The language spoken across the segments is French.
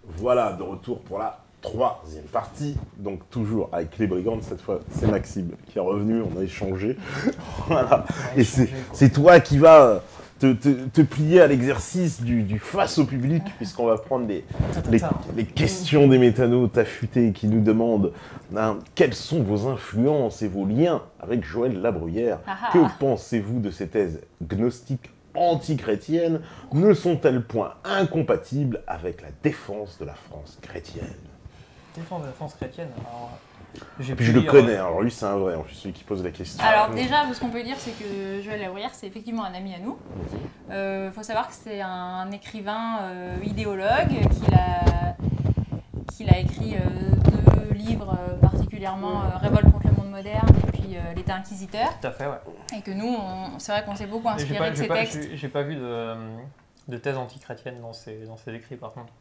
Voilà, de retour pour la troisième partie. Donc toujours avec les brigands, cette fois c'est Maxime qui est revenu, on a échangé. Voilà. Et c'est toi qui vas te plier à l'exercice du face au public, puisqu'on va prendre les questions des méthanos affûtés qui nous demandent quelles sont vos influences et vos liens avec Joël Labruyère. Que pensez-vous de ces thèses gnostiques anti-chrétiennes ne sont-elles point incompatibles avec la défense de la France chrétienne? Défense de la France chrétienne, alors... Puis je le connais, alors lui c'est un vrai, je suis celui qui pose la question. Alors déjà, ce qu'on peut dire, c'est que Joël Labruyère, c'est effectivement un ami à nous. Il faut savoir que c'est un écrivain idéologue, qu'il a écrit deux livres particulièrement, Révolte contre le monde moderne et puis L'État inquisiteur. Tout à fait, ouais. Et que nous, c'est vrai qu'on s'est beaucoup inspiré de ces textes. J'ai pas vu de thèse anti-chrétienne dans ses écrits, par contre.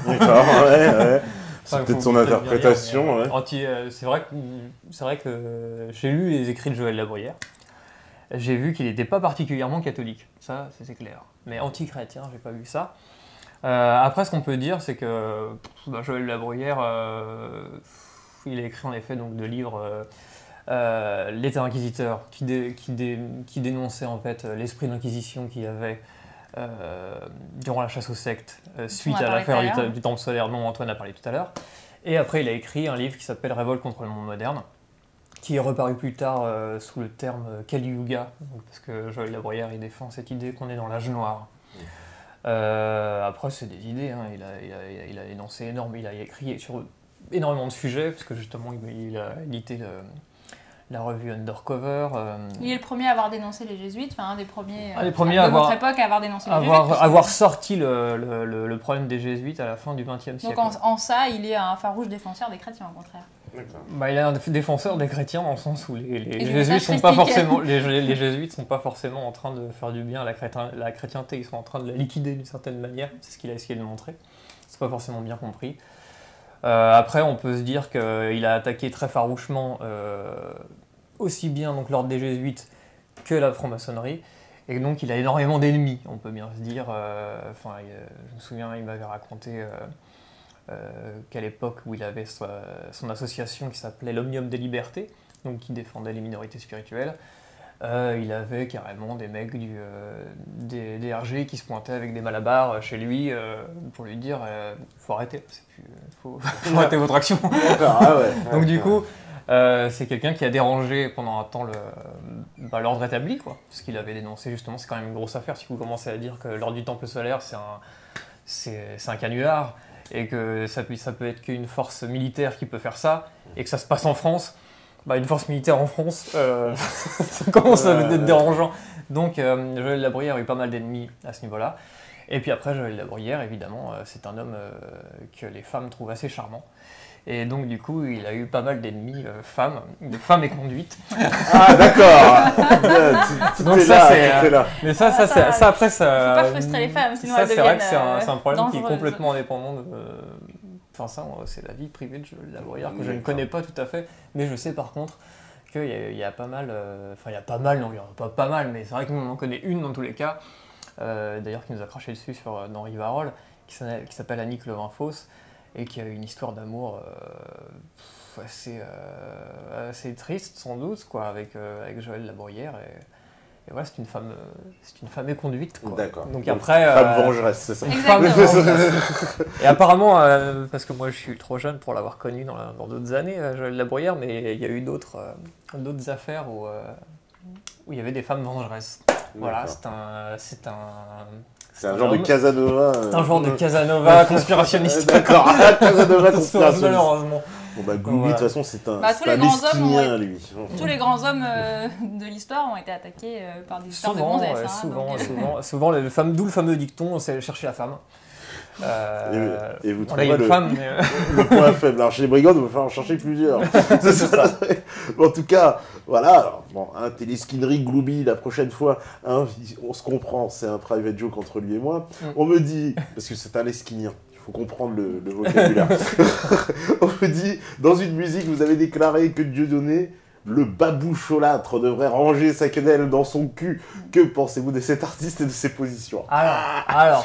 D'accord, ouais. C'est peut-être son interprétation. C'est vrai que j'ai lu les écrits de Joël Labruyère. J'ai vu qu'il n'était pas particulièrement catholique, ça c'est clair. Mais anti-chrétien, j'ai pas vu ça. Après, ce qu'on peut dire, c'est que Joël Labruyère, il a écrit en effet donc deux livres, L'État inquisiteur, qui dénonçait en fait l'esprit d'inquisition qu'il y avait durant la chasse aux sectes, suite à l'affaire du Temple solaire dont Antoine a parlé tout à l'heure. Et après, il a écrit un livre qui s'appelle Révolte contre le monde moderne, qui est reparu plus tard sous le terme Kali Yuga, parce que Joël Labruyère il défend cette idée qu'on est dans l'âge noir. Après, c'est des idées, hein. Il a énoncé il a écrit sur énormément de sujets, parce que justement, il a édité la revue Undercover. Il est le premier à avoir dénoncé les jésuites, enfin un des premiers de notre époque à avoir dénoncé les jésuites. Avoir sorti le problème des jésuites à la fin du XXe siècle. Donc en ça, il est un farouche défenseur des chrétiens, au contraire. Il est un défenseur des chrétiens dans le sens où les jésuites sont pas forcément les jésuites sont pas forcément en train de faire du bien à la chrétienté, ils sont en train de la liquider d'une certaine manière, c'est ce qu'il a essayé de montrer. C'est pas forcément bien compris. Après, on peut se dire qu'il a attaqué très farouchement aussi bien donc l'ordre des jésuites que la franc-maçonnerie, et donc il a énormément d'ennemis, on peut bien se dire. Je me souviens, il m'avait raconté qu'à l'époque où il avait son association qui s'appelait l'Omnium des Libertés, donc qui défendait les minorités spirituelles, il avait carrément des mecs des RG qui se pointaient avec des malabars chez lui pour lui dire faut arrêter, faut arrêter votre action. Donc du coup, c'est quelqu'un qui a dérangé pendant un temps l'ordre établi, quoi, parce qu'il avait dénoncé justement, c'est quand même une grosse affaire si vous commencez à dire que l'ordre du Temple solaire c'est un canular, et que ça peut être qu'une force militaire qui peut faire ça, et que ça se passe en France. Une force militaire en France, ça commence à être dérangeant. Donc Joël Labruyère a eu pas mal d'ennemis à ce niveau-là. Et puis après, Joël Labruyère, évidemment, c'est un homme que les femmes trouvent assez charmant. Et donc du coup, il a eu pas mal d'ennemis femmes, de femmes et conduites. Ah d'accord. Donc ça c'est là. Mais ça après ça. Faut pas frustrer les femmes, sinon elles c'est deviennent vrai que c'est un problème qui est dangereuses. complètement indépendant de... Enfin ça, c'est la vie privée de Joël Labruyère que je ne connais pas tout à fait, mais je sais par contre qu'il y a pas mal, il y a pas mal, non il y en a pas mal, mais c'est vrai que nous on en connaît une dans tous les cas, d'ailleurs qui nous a craché dessus dans Rivarol, qui s'appelle Annick Levin-Fausse, et qui a une histoire d'amour assez triste sans doute, quoi, avec Joël Labruyère, et voilà, c'est une femme éconduite, quoi. D'accord. Donc après, femme vengeresse, c'est ça. Et apparemment, parce que moi je suis trop jeune pour l'avoir connu dans d'autres années, Joël Labruyère, mais il y a eu d'autres affaires où il y a des femmes vengeresses. Voilà, c'est un genre de Casanova. C'est un genre de Casanova conspirationniste. D'accord, Casanova conspirationniste. Malheureusement. Glooby, de toute façon, c'est un esquinien, lui. Tous les grands hommes de l'histoire ont été attaqués par des histoires de gonzesses. Souvent, d'où le fameux dicton, c'est chercher la femme. Et vous trouvez le point faible. Alors chez les brigands, il va falloir en chercher plusieurs. En tout cas, voilà. Télesquinerie, Glooby, la prochaine fois, on se comprend, c'est un private joke entre lui et moi. On me dit, parce que c'est un esquinien, il faut comprendre le vocabulaire. On me dit, dans une musique, vous avez déclaré que Dieudonné le baboucholâtre devrait ranger sa quenelle dans son cul. Que pensez-vous de cet artiste et de ses positions? Alors,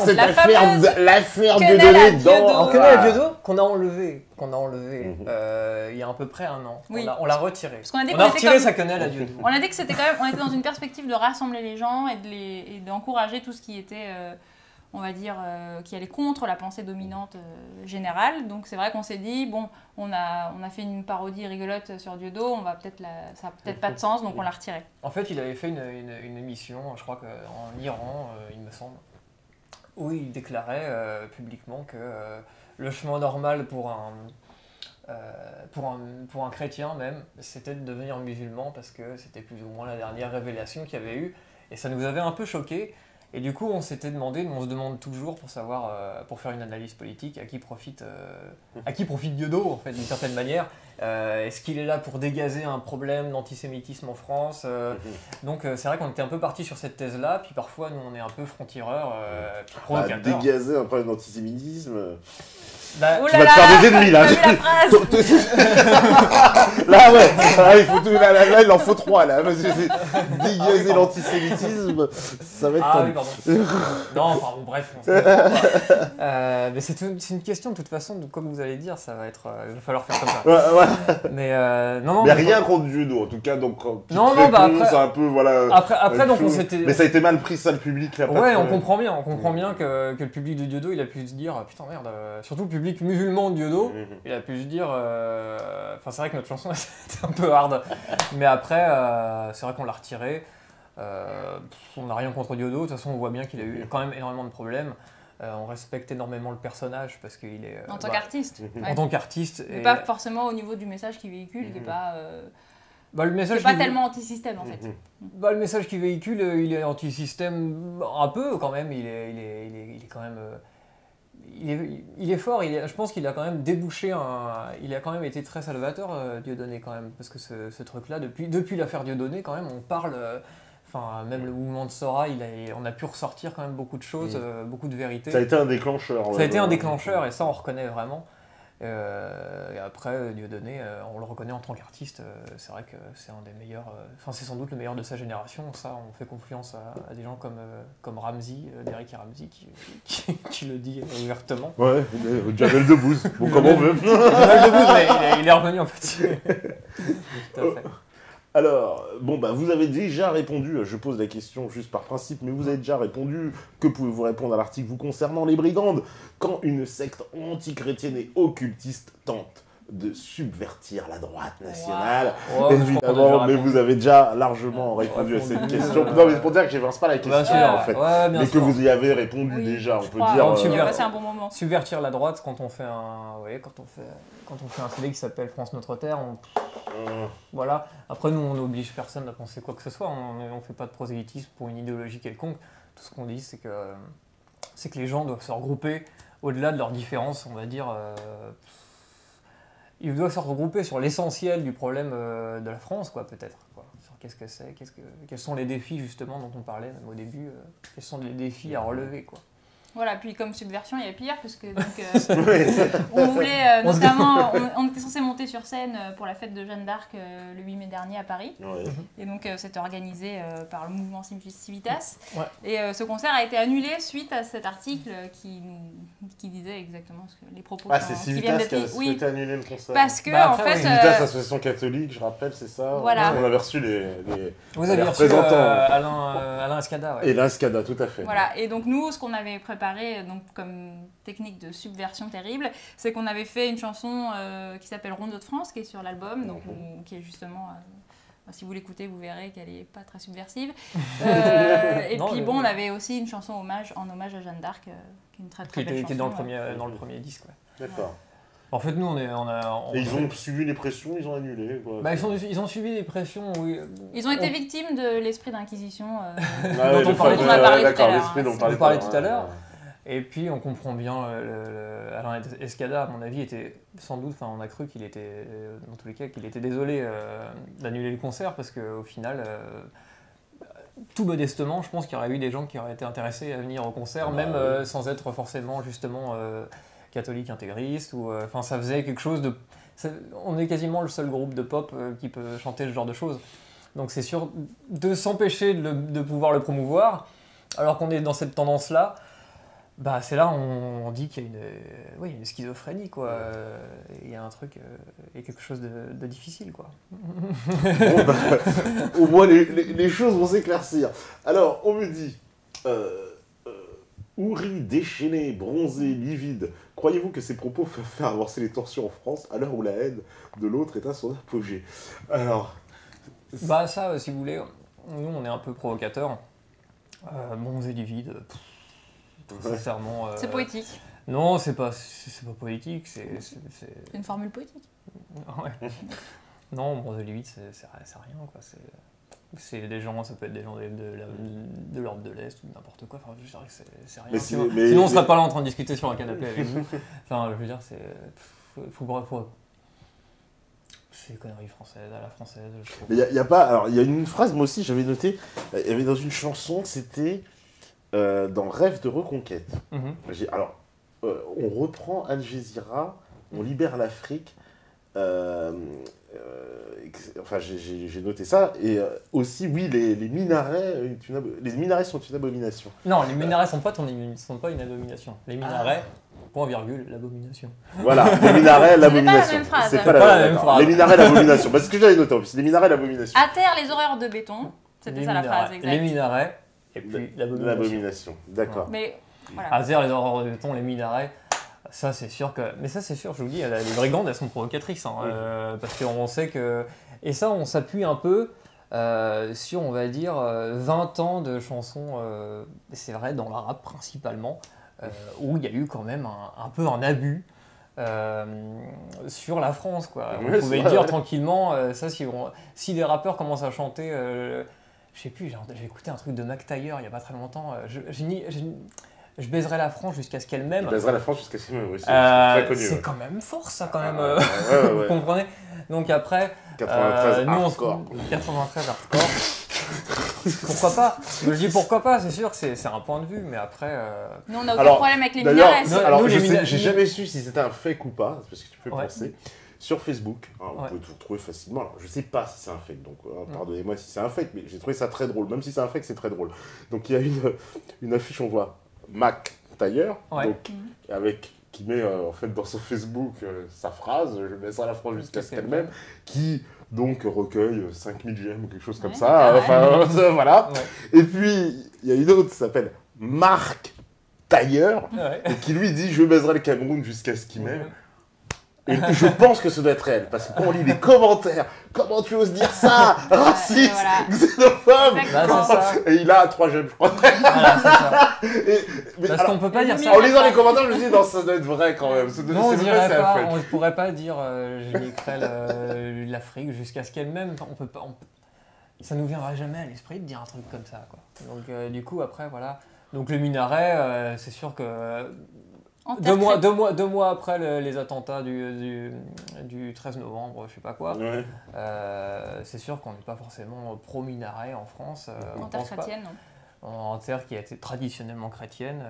cette l'affaire Dieudonné Dieudonné dans... Alors, quenelle à Diodo, qu'on a enlevé il y a à peu près un an. Oui. On l'a retiré. Parce qu'on a dit On qu'on a était retiré comme- sa quenelle à Diodo. On a dit que c'était quand même, on était dans une perspective de rassembler les gens et d'encourager tout ce qui était, on va dire, qui allait contre la pensée dominante générale. Donc c'est vrai qu'on s'est dit, bon, on a fait une parodie rigolote sur Diodo, ça a peut-être pas de sens, donc on l'a retiré. En fait, il avait fait une émission, je crois qu'en Iran, il me semble, où il déclarait publiquement que le chemin normal pour un chrétien même, c'était de devenir musulman parce que c'était plus ou moins la dernière révélation qu'il y avait eu. Et ça nous avait un peu choqués. Et du coup, on se demande toujours pour savoir, pour faire une analyse politique, à qui profite Diodo, en fait, d'une certaine manière. Est-ce qu'il est là pour dégazer un problème d'antisémitisme en France Donc c'est vrai qu'on était un peu parti sur cette thèse-là, puis parfois, nous, on est un peu franc-tireurs, puis provocateurs. Dégazer un problème d'antisémitisme... Bah, Oh Tu vas te faire des ennemis, là. t'as vu la phrase Là, ouais. Là, il faut tout... là, il en faut 3, là. Parce que dégazer l'antisémitisme, ça va être... Ah oui, pardon. Non, enfin bon, bref. On se comprend, quoi. Mais c'est une question, de toute façon, comme vous allez dire, ça va être... il va falloir faire comme ça. Ouais. Mais non, Mais rien contre Judo, en tout cas. Donc, Non, bah après... c'est un peu, voilà... Après donc on s'était... Mais ça a été mal pris, ça, le public, là. Ouais, on comprend bien que le public de Diodo, il a pu se dire, putain merde, surtout le public musulman de Diodo, il a pu se dire, enfin c'est vrai que notre chanson était un peu hard, mais après c'est vrai qu'on l'a retiré, on n'a rien contre Diodo, de toute façon on voit bien qu'il a eu quand même énormément de problèmes, on respecte énormément le personnage parce qu'il est... En tant qu'artiste. En tant qu'artiste. Mais pas forcément au niveau du message qu'il véhicule, qui est pas... le message c'est pas tellement anti-système en fait. Le message qu'il véhicule, il est anti-système un peu quand même, il est quand même... Il est fort, je pense qu'il a quand même débouché il a quand même été très salvateur, Dieudonné quand même, parce que ce truc-là, depuis l'affaire Dieudonné quand même, on parle, même le mouvement de Sora, on a pu ressortir quand même beaucoup de choses, beaucoup de vérités. Ça a été un déclencheur. Ça a été un déclencheur et ça on reconnaît vraiment. Et après, Dieudonné, on le reconnaît en tant qu'artiste, c'est vrai que c'est un des meilleurs, c'est sans doute le meilleur de sa génération, ça on fait confiance à des gens comme Ramzy, Derrick et Ramzy qui le dit ouvertement. Ouais, Jamel Debbouze, bon comme on veut. Jamel Debbouze, mais il est revenu en fait. Tout à fait. Alors, bon, vous avez déjà répondu, je pose la question juste par principe, mais vous avez déjà répondu. Que pouvez-vous répondre à l'article vous concernant les brigandes? Quand une secte anti-chrétienne et occultiste tente de subvertir la droite nationale, Wow. évidemment, mais vous avez déjà largement répondu à cette question. Non, mais c'est pour dire que j'évance pas la question, en fait. Ouais, bien mais sûr. que vous y avez répondu déjà, on peut dire. On a passé un bon moment. Subvertir la droite, quand on fait un CD qui s'appelle France Notre Terre, voilà. Après, nous, on n'oblige personne à penser quoi que ce soit. On ne fait pas de prosélytisme pour une idéologie quelconque. Tout ce qu'on dit, c'est que les gens doivent se regrouper au-delà de leurs différences, on va dire. Ils doivent se regrouper sur l'essentiel du problème de la France, quoi, peut-être. Sur qu'est-ce que c'est, quels sont les défis, justement, dont on parlait même au début. Quels sont les défis à relever, quoi. Voilà, puis comme subversion, il y a pire, parce que donc, on voulait notamment, on était censé monter sur scène pour la fête de Jeanne d'Arc le 8 mai dernier à Paris. Ouais. Et donc c'était organisé par le mouvement Civitas. Ouais. Et ce concert a été annulé suite à cet article qui disait exactement les propos Ah, c'est qui viennent Civitas d'être qui a dit. souhaité annuler le concert. Parce que, Bah, en après, fait. Civitas, association catholique, je rappelle, c'est ça. Voilà. On avait reçu les Vous avez reçu représentants. Alain Escada, ouais. Et l'Inscada, tout à fait. Voilà, et donc nous, ce qu'on avait préparé donc, comme technique de subversion terrible, c'est qu'on avait fait une chanson qui s'appelle Rondeau de France, qui est sur l'album, donc, qui est justement... si vous l'écoutez, vous verrez qu'elle n'est pas très subversive. Et Non, puis mais bon, oui. on avait aussi une chanson en hommage à Jeanne d'Arc, qui est une très très belle chanson. Qui est dans le premier disque, ouais. D'accord. En fait, nous, on Et ils ont suivi les pressions, ils ont annulé. Quoi. ils ont subi les pressions, oui. Ils ont été victimes de l'esprit d'inquisition Ah dont ouais, on parlait tout à d'accord, l'heure. l'esprit dont on On parlait tout à ouais. l'heure. Et puis on comprend bien, Alain Escada, à mon avis, était sans doute, on a cru qu'il était, dans tous les cas, qu'il était désolé d'annuler le concert parce qu'au final, tout modestement, je pense qu'il y aurait eu des gens qui auraient été intéressés à venir au concert, même sans être forcément justement catholique intégriste, ou enfin ça faisait quelque chose de... on est quasiment le seul groupe de pop qui peut chanter ce genre de choses. Donc c'est sûr de s'empêcher de pouvoir le promouvoir, alors qu'on est dans cette tendance-là, bah c'est là on dit qu'il y a il y a une schizophrénie, quoi. Il y a un truc, il y a quelque chose de difficile, quoi. Bon, bah, au moins les choses vont s'éclaircir. Alors, on me dit, Ouri, déchaîné, bronzé, livide, croyez-vous que ces propos peuvent faire avancer les tensions en France à l'heure où la haine de l'autre est à son apogée? Alors... Bah ça, si vous voulez, nous on est un peu provocateurs. Bronzé, livide, sincèrement... C'est poétique. Non, c'est pas poétique, c'est une formule poétique. Ouais. Non, bronzé, livide, c'est rien, quoi. C'est des gens, ça peut être des gens de l'ordre de l'Est ou n'importe quoi. Enfin, je dirais que c'est rien. Sinon, on serait pas là en train de discuter sur un canapé avec vous. Enfin, je veux dire, c'est des conneries françaises, à la française, je trouve. Mais il y a pas... Alors, il y a une phrase, moi aussi, j'avais noté, il y avait dans une chanson, c'était dans Rêve de reconquête. Alors, on reprend Al Jazeera, on libère l'Afrique. Enfin, j'ai noté ça. Et aussi, oui, les minarets sont une abomination. Non, les minarets sont pas une abomination. Les minarets... Point virgule, l'abomination. Voilà, les minarets, l'abomination. C'est pas la même phrase. Les minarets, l'abomination. Parce que j'avais noté en plus, les minarets, l'abomination. À terre, les horreurs de béton. C'était ça la phrase, exact. Les minarets, et puis l'abomination. D'accord. Mais voilà. À terre, les horreurs de béton, les minarets. Ça, c'est sûr que. Mais ça, c'est sûr, je vous dis, les brigandes, elles sont provocatrices. Hein, parce qu'on sait que. Et ça, on s'appuie un peu sur, on va dire, 20 ans de chansons, c'est vrai, dans la rap principalement. Où il y a eu quand même un peu un abus sur la France, quoi. On pouvait le dire tranquillement, ça, si des rappeurs commencent à chanter, je sais plus, j'ai écouté un truc de Mac Taylor il n'y a pas très longtemps, je baiserai la France jusqu'à ce qu'elle m'aime. Je baiserai la France jusqu'à ce qu'elle m'aime, oui, c'est très connu. C'est quand même fort, ça, quand même. Vous comprenez? Donc après... 93 hardcore. 93 hardcore. Pourquoi pas? Je dis pourquoi pas, c'est sûr que c'est un point de vue, mais après... Nous, on n'a aucun problème avec les minarets. Alors, j'ai jamais su si c'était un fake ou pas, parce que tu peux penser. Sur Facebook, on peut tout trouver facilement. Alors, je sais pas si c'est un fake, donc pardonnez-moi si c'est un fake, mais j'ai trouvé ça très drôle. Même si c'est un fake, c'est très drôle. Donc, il y a une affiche, on voit Mac Taylor, donc, qui met en fait dans son Facebook sa phrase, je baisserai la France jusqu'à ce qu'elle m'aime, qui donc recueille 5000 j'aime ou quelque chose comme ça. Enfin, voilà. Ouais. Et puis, il y a une autre qui s'appelle Marc Tailleur, et qui lui dit « Je baiserai le Cameroun jusqu'à ce qu'il m'aime ». Et je pense que ce doit être elle, parce que quand on lit les commentaires, comment tu oses dire ça? Raciste, xénophobe. Et il a 3 j'aime, je crois. Voilà, c'est ça. Parce qu'on peut pas dire ça. En lisant les commentaires, je me dis non, ça doit être vrai quand même. Non, on ne pourrait pas dire je niquerai l'Afrique jusqu'à ce qu'elle m'aime. On peut pas. Ça nous viendra jamais à l'esprit de dire un truc comme ça, quoi. Donc du coup après voilà. Donc le minaret, c'est sûr que. 2 mois après les attentats du 13 novembre, je sais pas quoi, c'est sûr qu'on n'est pas forcément pro-minaret en France. En terre chrétienne, non. En terre qui a été traditionnellement chrétienne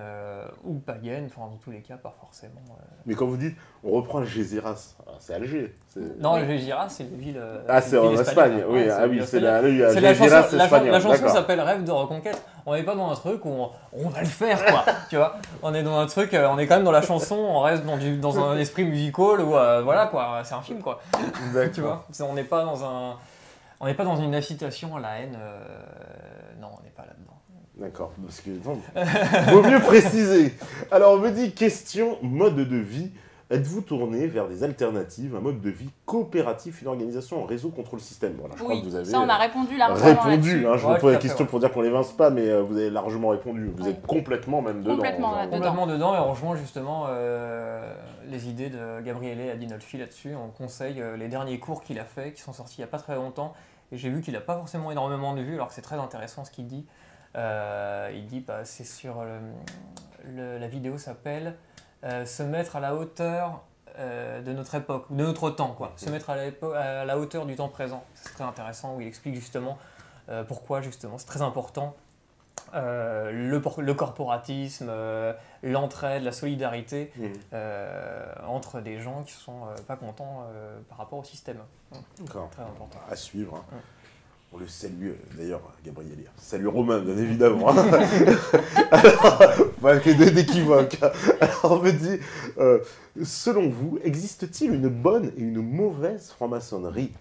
ou païenne, enfin dans tous les cas pas forcément. Mais quand vous dites on reprend Algeciras, c'est Alger. Non, Algeciras c'est une ville. C'est en Espagne, oui. C'est la chanson s'appelle Rêve de reconquête. On n'est pas dans un truc où on va le faire, quoi. Tu vois, on est dans un truc, on est quand même dans la chanson, on reste dans un esprit musical où voilà quoi, c'est un film quoi. Tu vois, on n'est pas dans une incitation à la haine. Non, on n'est pas là-dedans. D'accord, parce que vaut mieux préciser. Alors on me dit question mode de vie. Êtes-vous tourné vers des alternatives, un mode de vie coopératif, une organisation en réseau contre le système? Voilà, je crois que vous avez ça on a répondu largement répondu. Je vous pose la question pour dire qu'on les vince pas, mais vous avez largement répondu. Vous êtes complètement même dedans. Complètement dedans, et on rejoint justement les idées de Gabriele Adinolfi là-dessus. On conseille les derniers cours qu'il a fait, qui sont sortis il n'y a pas très longtemps, et j'ai vu qu'il n'a pas forcément énormément de vues, alors que c'est très intéressant ce qu'il dit. Il dit, c'est sur la vidéo s'appelle se mettre à la hauteur de notre époque, de notre temps, quoi. Se mettre à la hauteur du temps présent. C'est très intéressant, où il explique justement pourquoi justement c'est très important le corporatisme, l'entraide, la solidarité entre des gens qui sont pas contents par rapport au système. D'accord. Très important. À suivre. Hein. On le salue d'ailleurs, Gabriel. Salut Romain, bien évidemment. Alors, pas que d'équivoque. Alors, on me dit, selon vous, existe-t-il une bonne et une mauvaise franc-maçonnerie ?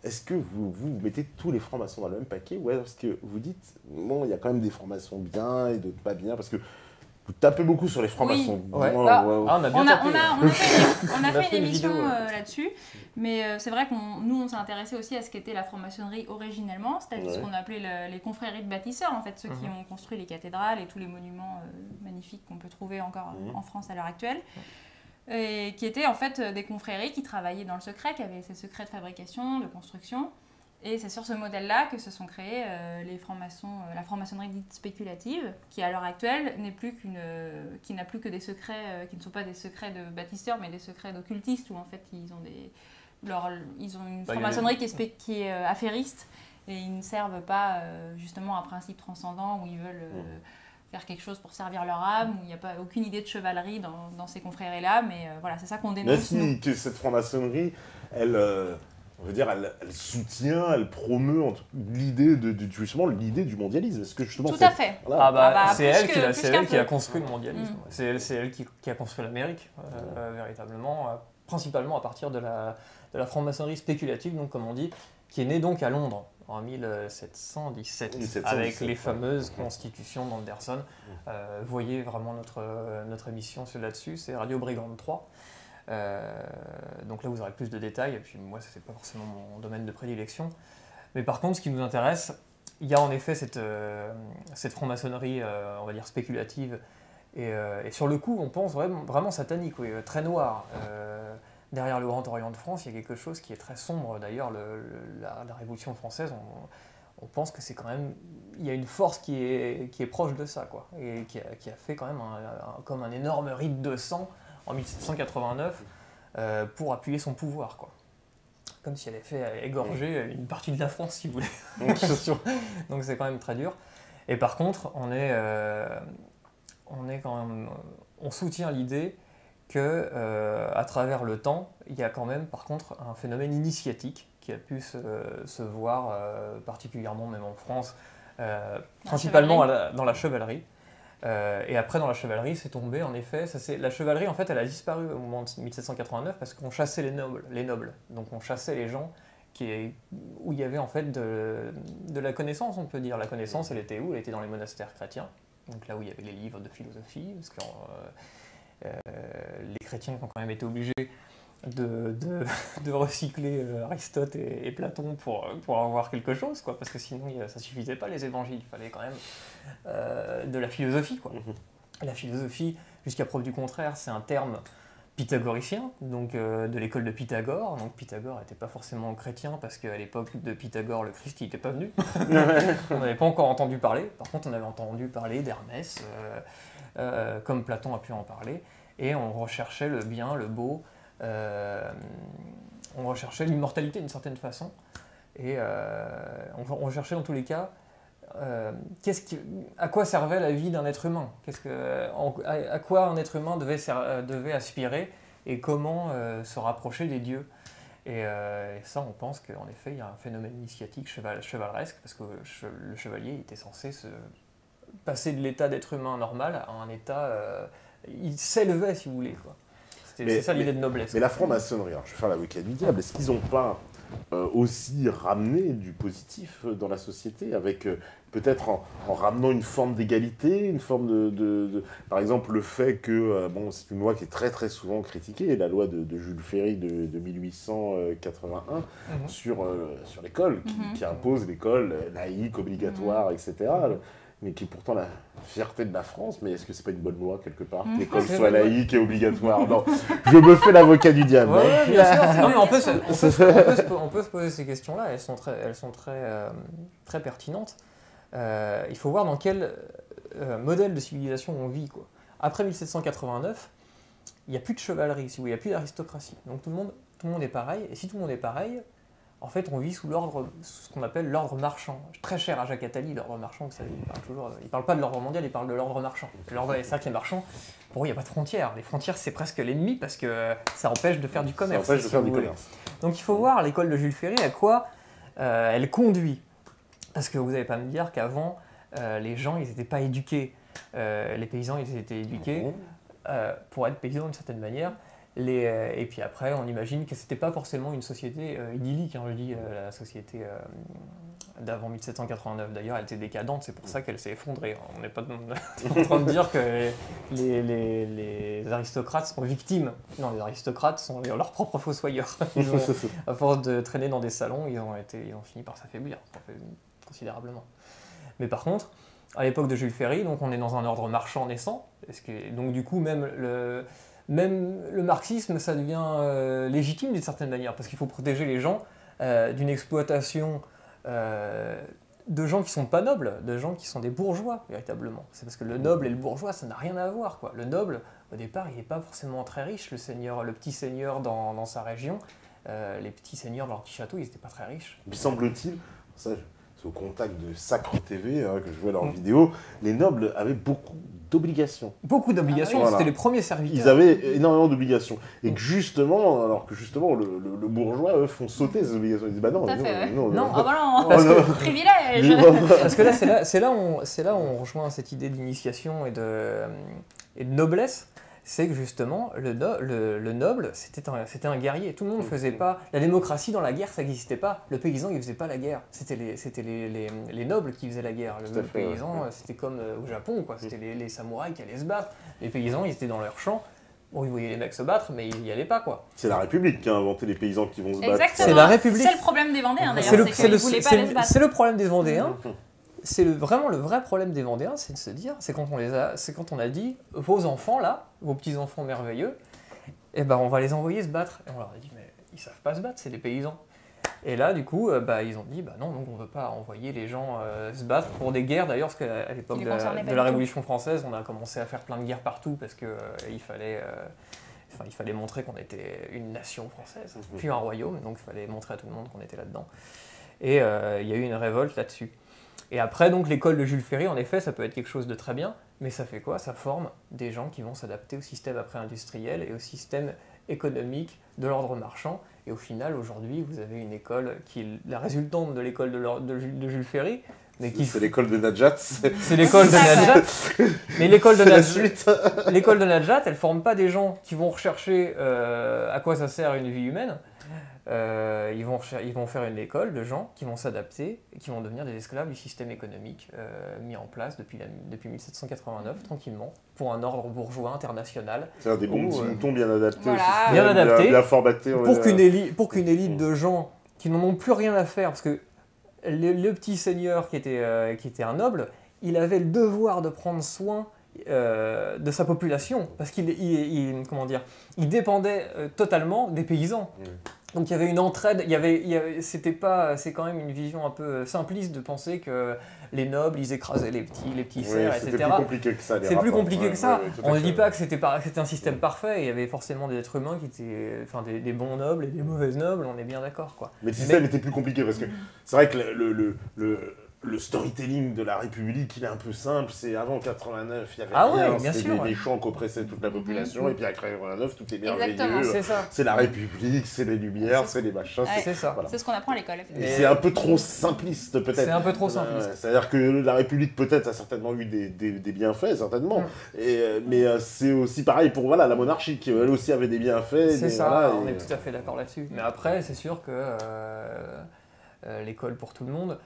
Est-ce que vous mettez tous les francs-maçons dans le même paquet ou est-ce que vous dites, bon, il y a quand même des francs-maçons bien et d'autres pas bien, parce que vous tapez beaucoup sur les francs-maçons. Oui. Ouais. On a fait une émission là-dessus, mais c'est vrai on s'est intéressé aussi à ce qu'était la franc-maçonnerie originellement, c'est-à-dire ce qu'on appelait les confréries de bâtisseurs, en fait, ceux qui ont construit les cathédrales et tous les monuments magnifiques qu'on peut trouver encore en France à l'heure actuelle. Et qui étaient en fait des confréries qui travaillaient dans le secret, qui avaient ces secrets de fabrication, de construction. Et c'est sur ce modèle-là que se sont créés les francs-maçons, la franc-maçonnerie dite spéculative, qui à l'heure actuelle qui n'a plus que des secrets, qui ne sont pas des secrets de bâtisseurs, mais des secrets d'occultistes, où en fait ils ont une franc-maçonnerie qui est affairiste, et ils ne servent pas justement un principe transcendant où ils veulent faire quelque chose pour servir leur âme, où il n'y a pas aucune idée de chevalerie dans ces confréries-là, mais voilà, c'est ça qu'on dénonce. Mais que cette franc-maçonnerie, elle soutient, elle promeut l'idée justement l'idée du mondialisme. Est-ce que justement tout à fait. Voilà. C'est elle qui a construit le mondialisme. C'est elle qui a construit l'Amérique, véritablement, principalement à partir de la franc-maçonnerie spéculative, donc comme on dit, qui est née donc à Londres en 1717 avec les fameuses constitutions d'Anderson. Voyez vraiment notre émission là-dessus, c'est Radio Brigande 3. Donc là vous aurez plus de détails, et puis moi c'est pas forcément mon domaine de prédilection, mais par contre ce qui nous intéresse, il y a en effet cette franc-maçonnerie on va dire spéculative et sur le coup on pense vraiment satanique, très noir. Derrière le Grand Orient de France, il y a quelque chose qui est très sombre. D'ailleurs, la Révolution française, on pense que c'est quand même... Il y a une force qui est proche de ça, quoi, et qui a fait quand même comme un énorme rite de sang en 1789 pour appuyer son pouvoir, quoi. Comme si elle avait fait égorger une partie de la France, si vous voulez. Donc c'est quand même très dur. Et par contre, on soutient l'idée que à travers le temps, il y a quand même par contre un phénomène initiatique qui a pu se voir particulièrement même en France, principalement dans la chevalerie. Et après dans la chevalerie, c'est tombé en effet, la chevalerie en fait elle a disparu au moment de 1789 parce qu'on chassait les nobles. Donc on chassait les gens où il y avait en fait de la connaissance, on peut dire. La connaissance, elle était où ? Elle était dans les monastères chrétiens, donc là où il y avait les livres de philosophie, parce que les chrétiens ont quand même été obligés de recycler Aristote et Platon pour avoir quelque chose, quoi, parce que sinon ça suffisait pas les évangiles, il fallait quand même de la philosophie, quoi. La philosophie, jusqu'à preuve du contraire, c'est un terme pythagoricien, donc de l'école de Pythagore. Donc Pythagore n'était pas forcément chrétien parce qu'à l'époque de Pythagore, le Christ n'était pas venu. On n'avait pas encore entendu parler. Par contre, on avait entendu parler d'Hermès, comme Platon a pu en parler, et on recherchait le bien, le beau, on recherchait l'immortalité d'une certaine façon, et on recherchait dans tous les cas à quoi servait la vie d'un être humain, à quoi un être humain devait aspirer, et comment se rapprocher des dieux. Et ça, on pense qu'en effet, il y a un phénomène initiatique chevaleresque, parce que le chevalier était censé se passer de l'état d'être humain normal à un état... il s'élevait, si vous voulez, quoi. C'est ça l'idée de noblesse. Mais la franc-maçonnerie, alors je vais faire l'avocat du diable, est-ce qu'ils n'ont pas aussi ramené du positif dans la société, avec peut-être en ramenant une forme d'égalité, une forme par exemple le fait que, c'est une loi qui est très très souvent critiquée, la loi de Jules Ferry de 1881 sur l'école, qui impose l'école laïque, obligatoire, etc., mais qui est pourtant la fierté de la France. Mais est-ce que c'est pas une bonne loi quelque part, que l'école soit laïque et obligatoire? Non, je me fais l'avocat du diable. Ouais, bien sûr. Non, mais on peut se poser ces questions-là. Elles sont très pertinentes. Il faut voir dans quel modèle de civilisation on vit, quoi. Après 1789, il n'y a plus de chevalerie, il n'y a plus d'aristocratie. Donc tout le monde est pareil. Et si tout le monde est pareil, En fait, on vit sous ce qu'on appelle l'ordre marchand. Très cher à Jacques Attali, l'ordre marchand, il parle pas de l'ordre mondial, il parle de l'ordre marchand. C'est vrai que les marchands, pour eux, il n'y a pas de frontières. Les frontières, c'est presque l'ennemi parce que ça empêche de faire du commerce. Ça empêche de faire du commerce. Donc il faut voir l'école de Jules Ferry à quoi elle conduit. Parce que vous n'allez pas me dire qu'avant, les gens, ils n'étaient pas éduqués. Les paysans, ils étaient éduqués pour être paysans d'une certaine manière. Et puis après, on imagine que c'était pas forcément une société idyllique. Je dis la société d'avant 1789. D'ailleurs, elle était décadente. C'est pour ça qu'elle s'est effondrée. On n'est pas en train de dire que les aristocrates sont victimes. Non, les aristocrates sont leurs propres fossoyeurs. À force de traîner dans des salons, ils ont fini par s'affaiblir considérablement. Mais par contre, à l'époque de Jules Ferry, donc on est dans un ordre marchand naissant. Donc du coup, même le marxisme, ça devient légitime d'une certaine manière, parce qu'il faut protéger les gens d'une exploitation de gens qui ne sont pas nobles, de gens qui sont des bourgeois, véritablement. C'est parce que le noble et le bourgeois, ça n'a rien à voir, quoi. Le noble, au départ, il n'est pas forcément très riche, le petit seigneur dans sa région. Les petits seigneurs dans leur petit château, ils n'étaient pas très riches. Il semble-t-il, ça, c'est au contact de Sacre TV que je vois leurs vidéos, les nobles avaient beaucoup d'obligations. Beaucoup d'obligations, Voilà. C'était les premiers serviteurs. Ils avaient énormément d'obligations. Et que justement, le bourgeois, eux, font sauter ces obligations. Ils disent, bah non, privilège. Parce que là, c'est là où on rejoint cette idée d'initiation et de noblesse. C'est que justement, le noble, c'était un guerrier. Tout le monde ne faisait pas... La démocratie dans la guerre, ça n'existait pas. Le paysan, il ne faisait pas la guerre. C'était les nobles qui faisaient la guerre. Le paysan, c'était comme au Japon, quoi. C'était les samouraïs qui allaient se battre. Les paysans, ils étaient dans leur champ. Bon, ils voyaient les mecs se battre, mais ils n'y allaient pas, quoi. C'est la République qui a inventé les paysans qui vont se battre. Exactement. C'est la République. C'est le problème des Vendéens, d'ailleurs. C'est qu'ils ne voulaient pas aller se battre. C'est le problème des Vendéens. C'est vraiment le vrai problème des Vendéens, c'est de se dire, c'est quand on a dit, vos enfants là, vos petits-enfants merveilleux, eh ben on va les envoyer se battre. Et on leur a dit, mais ils savent pas se battre, c'est des paysans. Et là, du coup, ils ont dit, bah non, donc on veut pas envoyer les gens se battre pour des guerres. D'ailleurs, parce qu'à l'époque de la Révolution française, on a commencé à faire plein de guerres partout parce que il fallait montrer qu'on était une nation française, puis un royaume, donc il fallait montrer à tout le monde qu'on était là-dedans. Et il y a eu une révolte là-dessus. Et après, donc, l'école de Jules Ferry, en effet, ça peut être quelque chose de très bien, mais ça fait quoi? Ça forme des gens qui vont s'adapter au système après-industriel et au système économique de l'ordre marchand. Et au final, aujourd'hui, vous avez une école qui est la résultante de l'école de Jules Ferry. C'est l'école de Najat. C'est l'école de Najat. Mais l'école de Najat, elle ne forme pas des gens qui vont rechercher à quoi ça sert une vie humaine. Ils vont faire une école de gens qui vont s'adapter et qui vont devenir des esclaves du système économique mis en place depuis 1789, tranquillement, pour un ordre bourgeois international. C'est-à-dire des bons petits moutons bien adaptés, voilà. bien formatés. Pour qu'une élite de gens qui n'en ont plus rien à faire, parce que le petit seigneur qui était un noble, il avait le devoir de prendre soin de sa population, parce qu'il dépendait totalement des paysans. Donc il y avait une entraide, c'est quand même une vision un peu simpliste de penser que les nobles, ils écrasaient les petits serfs, etc. C'est plus compliqué que ça. C'est plus compliqué que ça. On ne dit pas que c'était un système parfait, il y avait forcément des êtres humains qui étaient, des bons nobles et des mauvais nobles, on est bien d'accord, quoi. Mais le système était plus compliqué, parce que c'est vrai que le storytelling de la République, il est un peu simple. C'est avant 89, il y avait rien. C'était des méchants qui oppressaient toute la population. Et puis après 89, tout est merveilleux. C'est la République, c'est les Lumières, c'est les machins. C'est ça. Voilà. C'est ce qu'on apprend à l'école. Et c'est un peu trop simpliste, peut-être. C'est un peu trop simpliste. C'est-à-dire que la République, peut-être, a certainement eu des bienfaits, certainement. Mais c'est aussi pareil pour la monarchie, qui elle aussi avait des bienfaits. C'est ça, on est tout à fait d'accord là-dessus. Mais après, c'est sûr que l'école pour tout le monde...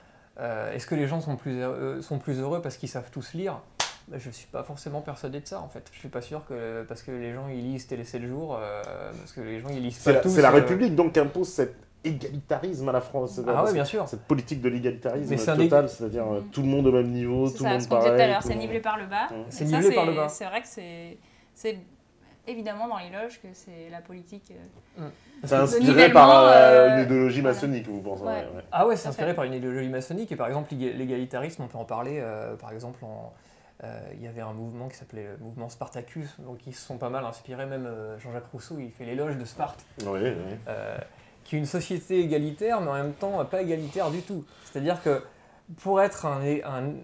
Est-ce que les gens sont plus heureux parce qu'ils savent tous lire? Je ne suis pas forcément persuadé de ça, en fait. Je ne suis pas sûr que parce que les gens ils lisent Télé 7 jours, parce que les gens ils lisent pas tous... C'est la République donc qui impose cet égalitarisme à la France. Oui, bien sûr. Cette politique de l'égalitarisme total, c'est-à-dire tout le monde au même niveau, tout le monde pareil. C'est ça, ce qu'on disait tout à l'heure, c'est nivelé par le bas. C'est nivelé par le bas. C'est vrai que c'est évidemment dans les loges que c'est la politique... C'est inspiré par une idéologie maçonnique, vous pensez? Ah ouais, c'est inspiré par une idéologie maçonnique. Et par exemple, l'égalitarisme, on peut en parler. Par exemple, il y avait un mouvement qui s'appelait le mouvement Spartacus, donc ils se sont pas mal inspirés. Même Jean-Jacques Rousseau, il fait l'éloge de Sparte. qui est une société égalitaire, mais en même temps pas égalitaire du tout. C'est-à-dire que pour être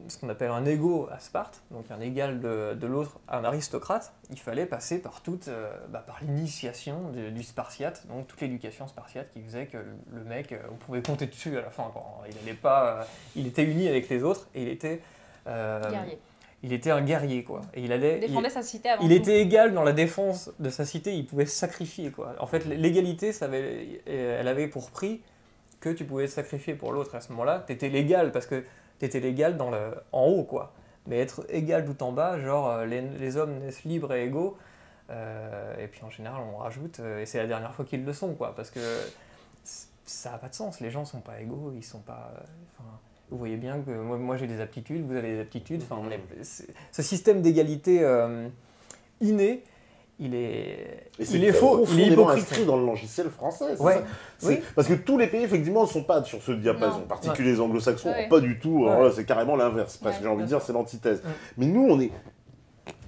ce qu'on appelle un égo à Sparte, donc un égal de l'autre, un aristocrate, il fallait passer par par l'initiation du Spartiate, donc toute l'éducation spartiate qui faisait que le mec, on pouvait compter dessus à la fin. Il était uni avec les autres et il était Guerrier. Il était un guerrier, quoi. Et Défendait sa cité avant il tout. était égal dans la défense de sa cité, il pouvait se sacrifier, quoi. En fait, l'égalité, elle avait pour prix que tu pouvais te sacrifier pour l'autre. À ce moment-là, tu étais légal, parce que tu étais légal en haut, quoi. Mais être égal tout en bas, genre les hommes naissent libres et égaux, et puis en général, on rajoute, et c'est la dernière fois qu'ils le sont, quoi. Parce que ça n'a pas de sens, les gens ne sont pas égaux, ils sont pas... Vous voyez bien que moi j'ai des aptitudes, vous avez des aptitudes. Ce système d'égalité inné, il est faux, il est hypocrite. Inscrit dans le logiciel français. Ouais. Oui. Parce que tous les pays, effectivement, ne sont pas sur ce diapason. En particulier les anglo-saxons, pas du tout. Ouais. C'est carrément l'inverse, presque. J'ai envie de dire, c'est l'antithèse. Ouais. Mais nous, on est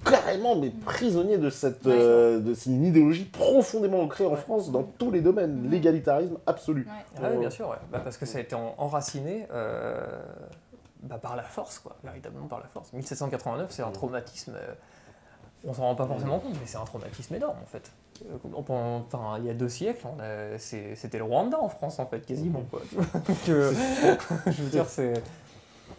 carrément prisonniers de cette idéologie profondément ancrée en France dans tous les domaines. L'égalitarisme absolu. Ouais, bien sûr, parce que ça a été enraciné par la force, quoi, véritablement par la force. 1789, c'est un traumatisme, on s'en rend pas forcément compte, mais c'est un traumatisme énorme en fait. Il y a 2 siècles, c'était le Rwanda en France en fait, quasiment. Quoi. Donc, je veux dire, c'est...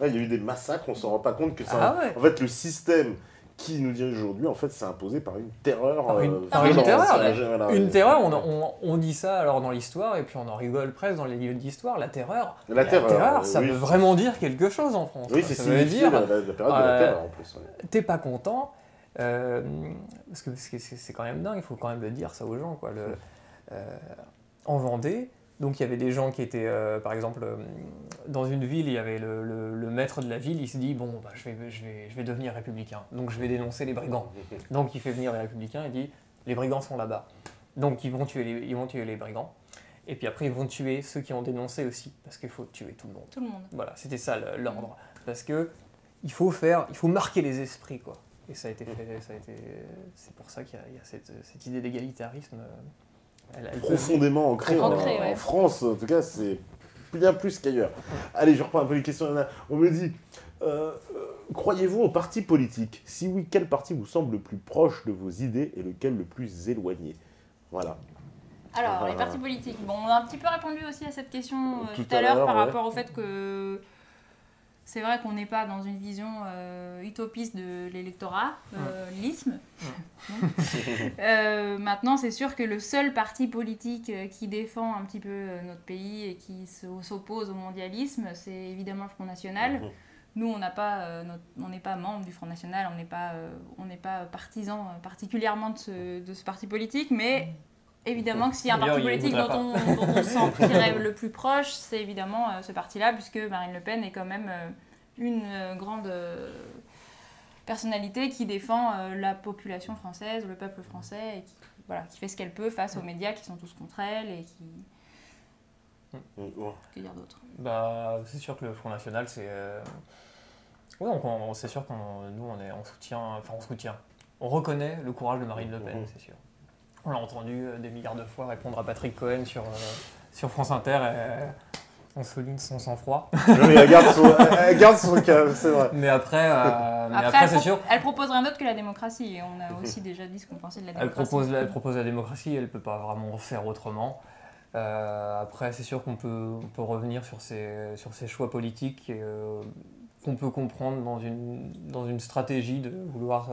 Il y a eu des massacres, on s'en rend pas compte que ça... En fait, le système qui nous dirige aujourd'hui, en fait, c'est imposé par une terreur. Une terreur, on dit ça alors dans l'histoire, et puis on en rigole presque dans les livres d'histoire. La terreur, ça veut vraiment dire quelque chose en France. Oui, ça veut dire la période de la terreur en plus. T'es pas content, parce que c'est quand même dingue, il faut quand même le dire ça aux gens, quoi. En Vendée, donc il y avait des gens qui étaient, par exemple, dans une ville, il y avait le maître de la ville, il se dit, bon, je vais devenir républicain, donc je vais dénoncer les brigands. Donc il fait venir les républicains, il dit, les brigands sont là-bas. Donc ils vont tuer les brigands, et puis après ils vont tuer ceux qui ont dénoncé aussi, parce qu'il faut tuer tout le monde. Tout le monde. Voilà, c'était ça l'ordre, parce que il faut marquer les esprits, quoi. Et ça a été fait, c'est pour ça qu'il y a cette idée d'égalitarisme. Elle profondément ancrée en France, en tout cas, c'est bien plus qu'ailleurs. Allez, je reprends un peu les questions. On me dit, croyez-vous aux partis politiques? Si oui, quel parti vous semble le plus proche de vos idées et lequel le plus éloigné? Voilà. Alors, les partis politiques. Bon, on a un petit peu répondu aussi à cette question tout à l'heure par rapport au fait que c'est vrai qu'on n'est pas dans une vision utopiste de l'électorat, l'isme. Maintenant, c'est sûr que le seul parti politique qui défend un petit peu notre pays et qui s'oppose au mondialisme, c'est évidemment le Front National. Nous, on n'est pas membre du Front National, on n'est pas partisan particulièrement de ce parti politique, mais évidemment que s'il y a un parti politique dont on se sentirait le plus proche, c'est évidemment ce parti-là, puisque Marine Le Pen est quand même une grande personnalité qui défend la population française, le peuple français, et qui fait ce qu'elle peut face aux médias qui sont tous contre elle, et qui... Que dire d'autre ? C'est sûr que le Front National, c'est... c'est sûr on soutient. On reconnaît le courage de Marine Le Pen, c'est sûr. On l'a entendu des milliards de fois répondre à Patrick Cohen sur France Inter, et on souligne son sang-froid. Oui, elle garde son calme, c'est vrai. Mais après, c'est sûr... Elle propose rien d'autre que la démocratie, et on a aussi déjà dit ce qu'on pensait de la démocratie. Elle propose la démocratie, elle ne peut pas vraiment faire autrement. Après, c'est sûr qu'on peut revenir sur ses choix politiques qu'on peut comprendre dans une stratégie de vouloir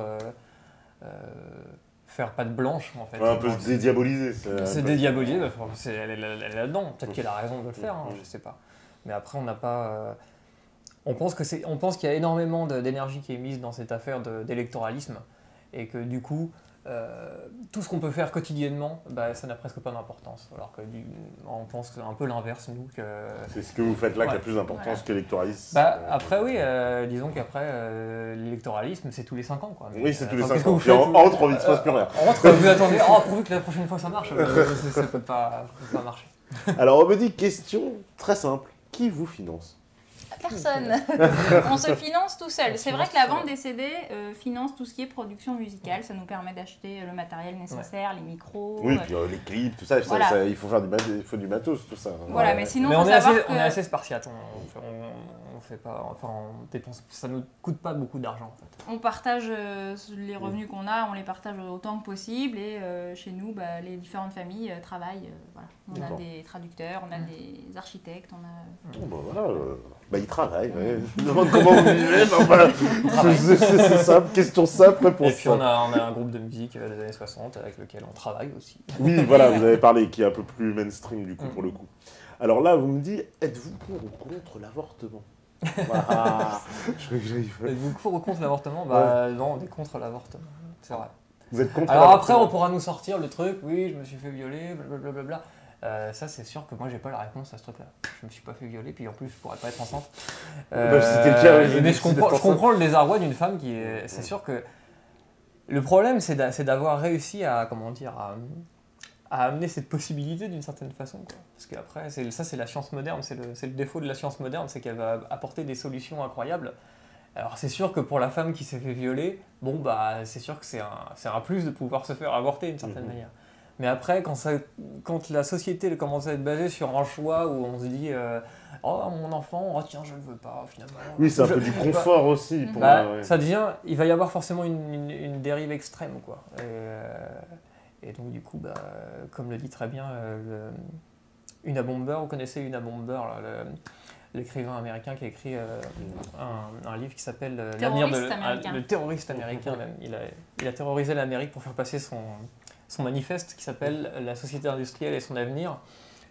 faire patte blanche, en fait. Un peu se dédiaboliser. C'est dédiaboliser, elle est là-dedans. Peut-être qu'elle a raison de le faire, je ne sais pas. Mais après, on n'a pas... On pense qu'il y a énormément d'énergie qui est mise dans cette affaire d'électoralisme, et que du coup, tout ce qu'on peut faire quotidiennement, ça n'a presque pas d'importance. Alors qu'on pense un peu l'inverse, nous. C'est ce que vous faites là qui a plus d'importance que l'électoralisme. Après, oui, disons qu'après, l'électoralisme, c'est tous les 5 ans. Quoi. Oui, c'est tous les 5 ans. Puis entre, il ne se passe plus rien. Vous attendez, pourvu que la prochaine fois ça marche. Ça ne peut pas marcher. Alors, on me dit question très simple. Qui vous finance ? Personne. On se finance tout seul. C'est vrai que la vente des CD finance tout ce qui est production musicale. Ça nous permet d'acheter le matériel nécessaire, les micros. Oui, puis les clips, tout ça, voilà. Il faut du matos, tout ça. Voilà, mais sinon, on est assez spartiate. On fait pas, enfin, on dépense, ça nous coûte pas beaucoup d'argent en fait. On partage les revenus qu'on a, on les partage autant que possible et chez nous, les différentes familles travaillent. Voilà. On a des traducteurs, on a des architectes, on a. Bon, voilà, ils travaillent. Ouais. Je me demande comment vous vivez. C'est simple, question simple, réponse. Et puis on a un groupe de musique des années 60 avec lequel on travaille aussi. Oui, voilà, vous avez parlé, qui est un peu plus mainstream du coup pour le coup. Alors là, vous me dites, êtes-vous pour ou contre l'avortement? Êtes-vous pour ou contre l'avortement? Non, on est contre l'avortement, c'est vrai. Vous êtes contre Alors après, on pourra nous sortir le truc, oui, je me suis fait violer, blablabla. Ça, c'est sûr que moi, j'ai pas la réponse à ce truc-là. Je me suis pas fait violer, puis en plus, je pourrais pas être enceinte. C'était le cas, mais je comprends le désarroi d'une femme qui est. C'est sûr que le problème, c'est d'avoir réussi à, comment dire, à amener cette possibilité d'une certaine façon, quoi. Parce qu'après, ça c'est la science moderne, c'est le défaut de la science moderne, c'est qu'elle va apporter des solutions incroyables. Alors c'est sûr que pour la femme qui s'est fait violer, c'est sûr que c'est un plus de pouvoir se faire avorter d'une certaine manière. Mais après, quand la société commence à être basée sur un choix où on se dit oh mon enfant, oh tiens je le veux pas finalement. Oui, c'est un peu du confort aussi. Ça devient, il va y avoir forcément une dérive extrême, quoi. Et donc du coup, comme le dit très bien Una Bomber, vous connaissez Una Bomber, l'écrivain américain qui a écrit un livre qui s'appelle L'avenir le terroriste américain même. Il a terrorisé l'Amérique pour faire passer son manifeste qui s'appelle La société industrielle et son avenir,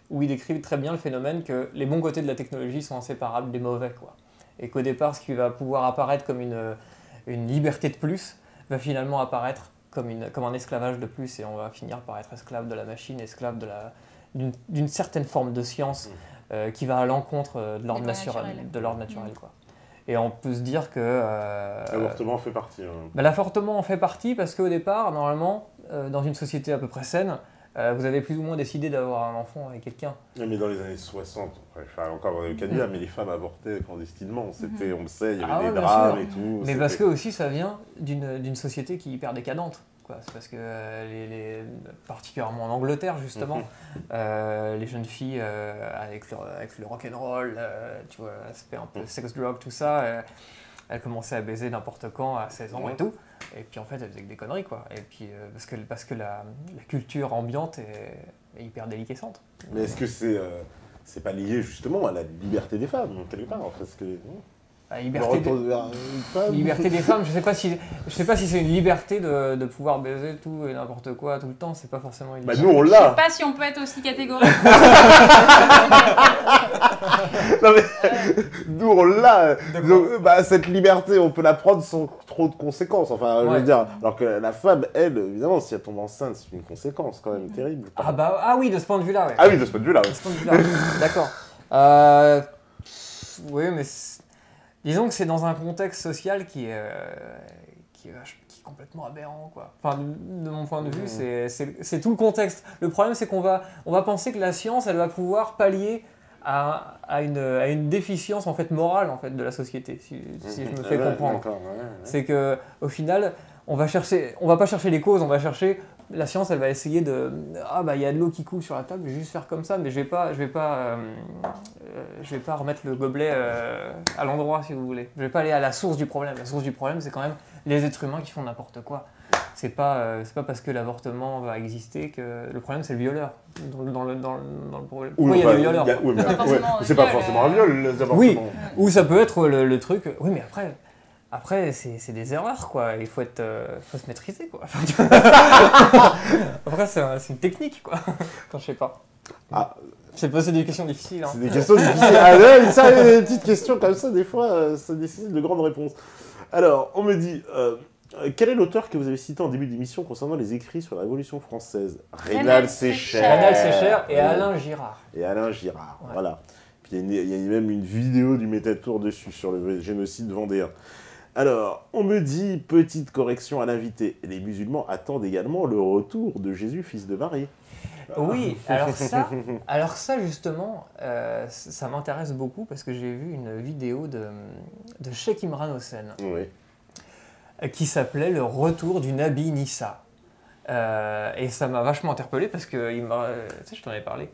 où il décrit très bien le phénomène que les bons côtés de la technologie sont inséparables des mauvais, quoi. Et qu'au départ, ce qui va pouvoir apparaître comme une liberté de plus va finalement apparaître comme un esclavage de plus, et on va finir par être esclave de la machine, esclave d'une certaine forme de science qui va à l'encontre de l'ordre naturel, quoi. Et on peut se dire que... l'avortement en fait partie. L'avortement en fait partie parce qu'au départ, normalement, dans une société à peu près saine, vous avez plus ou moins décidé d'avoir un enfant avec quelqu'un. Mais dans les années 60, encore le cas mais les femmes avortaient clandestinement. C'était, on le sait, il y avait des drames et tout. Mais parce que aussi ça vient d'une société qui est hyper décadente. C'est parce que, particulièrement en Angleterre justement, les jeunes filles avec le rock'n'roll, tu vois, l'aspect un peu sex, drug, tout ça, elles commençaient à baiser n'importe quand à 16 ans et tout. Et puis en fait, elles faisaient que des conneries, quoi. Et puis parce que la culture ambiante est hyper déliquescente. Mais est-ce que c'est pas lié justement à la liberté des femmes, quelque part, parce que... La liberté des femmes, je sais pas si c'est une liberté de pouvoir baiser tout et n'importe quoi tout le temps, c'est pas forcément une liberté. Nous on l'a. Je sais pas si on peut être aussi catégorique. Non mais nous on l'a. Donc, cette liberté, on peut la prendre sans trop de conséquences. Enfin, je veux dire, alors que la femme, elle, évidemment, si elle tombe enceinte, c'est une conséquence quand même terrible. Ah oui, de ce point de vue-là, ouais. Ah oui, de ce point de vue-là, oui. D'accord. Oui, mais disons que c'est dans un contexte social qui est complètement aberrant, quoi. Enfin, de mon point de vue, c'est tout le contexte. Le problème, c'est qu'on va penser que la science, elle va pouvoir pallier à une déficience en fait morale en fait de la société, si je me fais comprendre. C'est que au final, on va pas chercher les causes, on va chercher. La science, elle va essayer de il y a de l'eau qui coule sur la table, je vais juste faire comme ça, mais je vais pas remettre le gobelet à l'endroit, si vous voulez. Je vais pas aller à la source du problème. La source du problème, c'est quand même les êtres humains qui font n'importe quoi. C'est pas parce que l'avortement va exister que le problème, c'est le violeur dans le problème. Pourquoi il y a des violeurs? C'est pas forcément un viol, les avortements. Oui, ou ça peut être le truc. Oui, mais après, c'est des erreurs, quoi. Il faut se maîtriser, quoi. Après, c'est une technique, quoi. Quand je sais pas. C'est des questions difficiles. Hein. C'est des questions difficiles. Ça, des petites questions comme ça, des fois, ça nécessite de grandes réponses. Alors, on me dit, quel est l'auteur que vous avez cité en début d'émission concernant les écrits sur la Révolution française? Raynal Séchère et Alain Girard. Voilà. Puis il y a même une vidéo du Métatour dessus, sur le génocide vendéen. Alors, on me dit, petite correction à l'invité, les musulmans attendent également le retour de Jésus, fils de Marie. Oui, alors ça justement, ça m'intéresse beaucoup parce que j'ai vu une vidéo de Cheikh Imran Hossein qui s'appelait « Le retour du Nabi Nissa ». Et ça m'a vachement interpellé parce que, tu sais, je t'en avais parlé,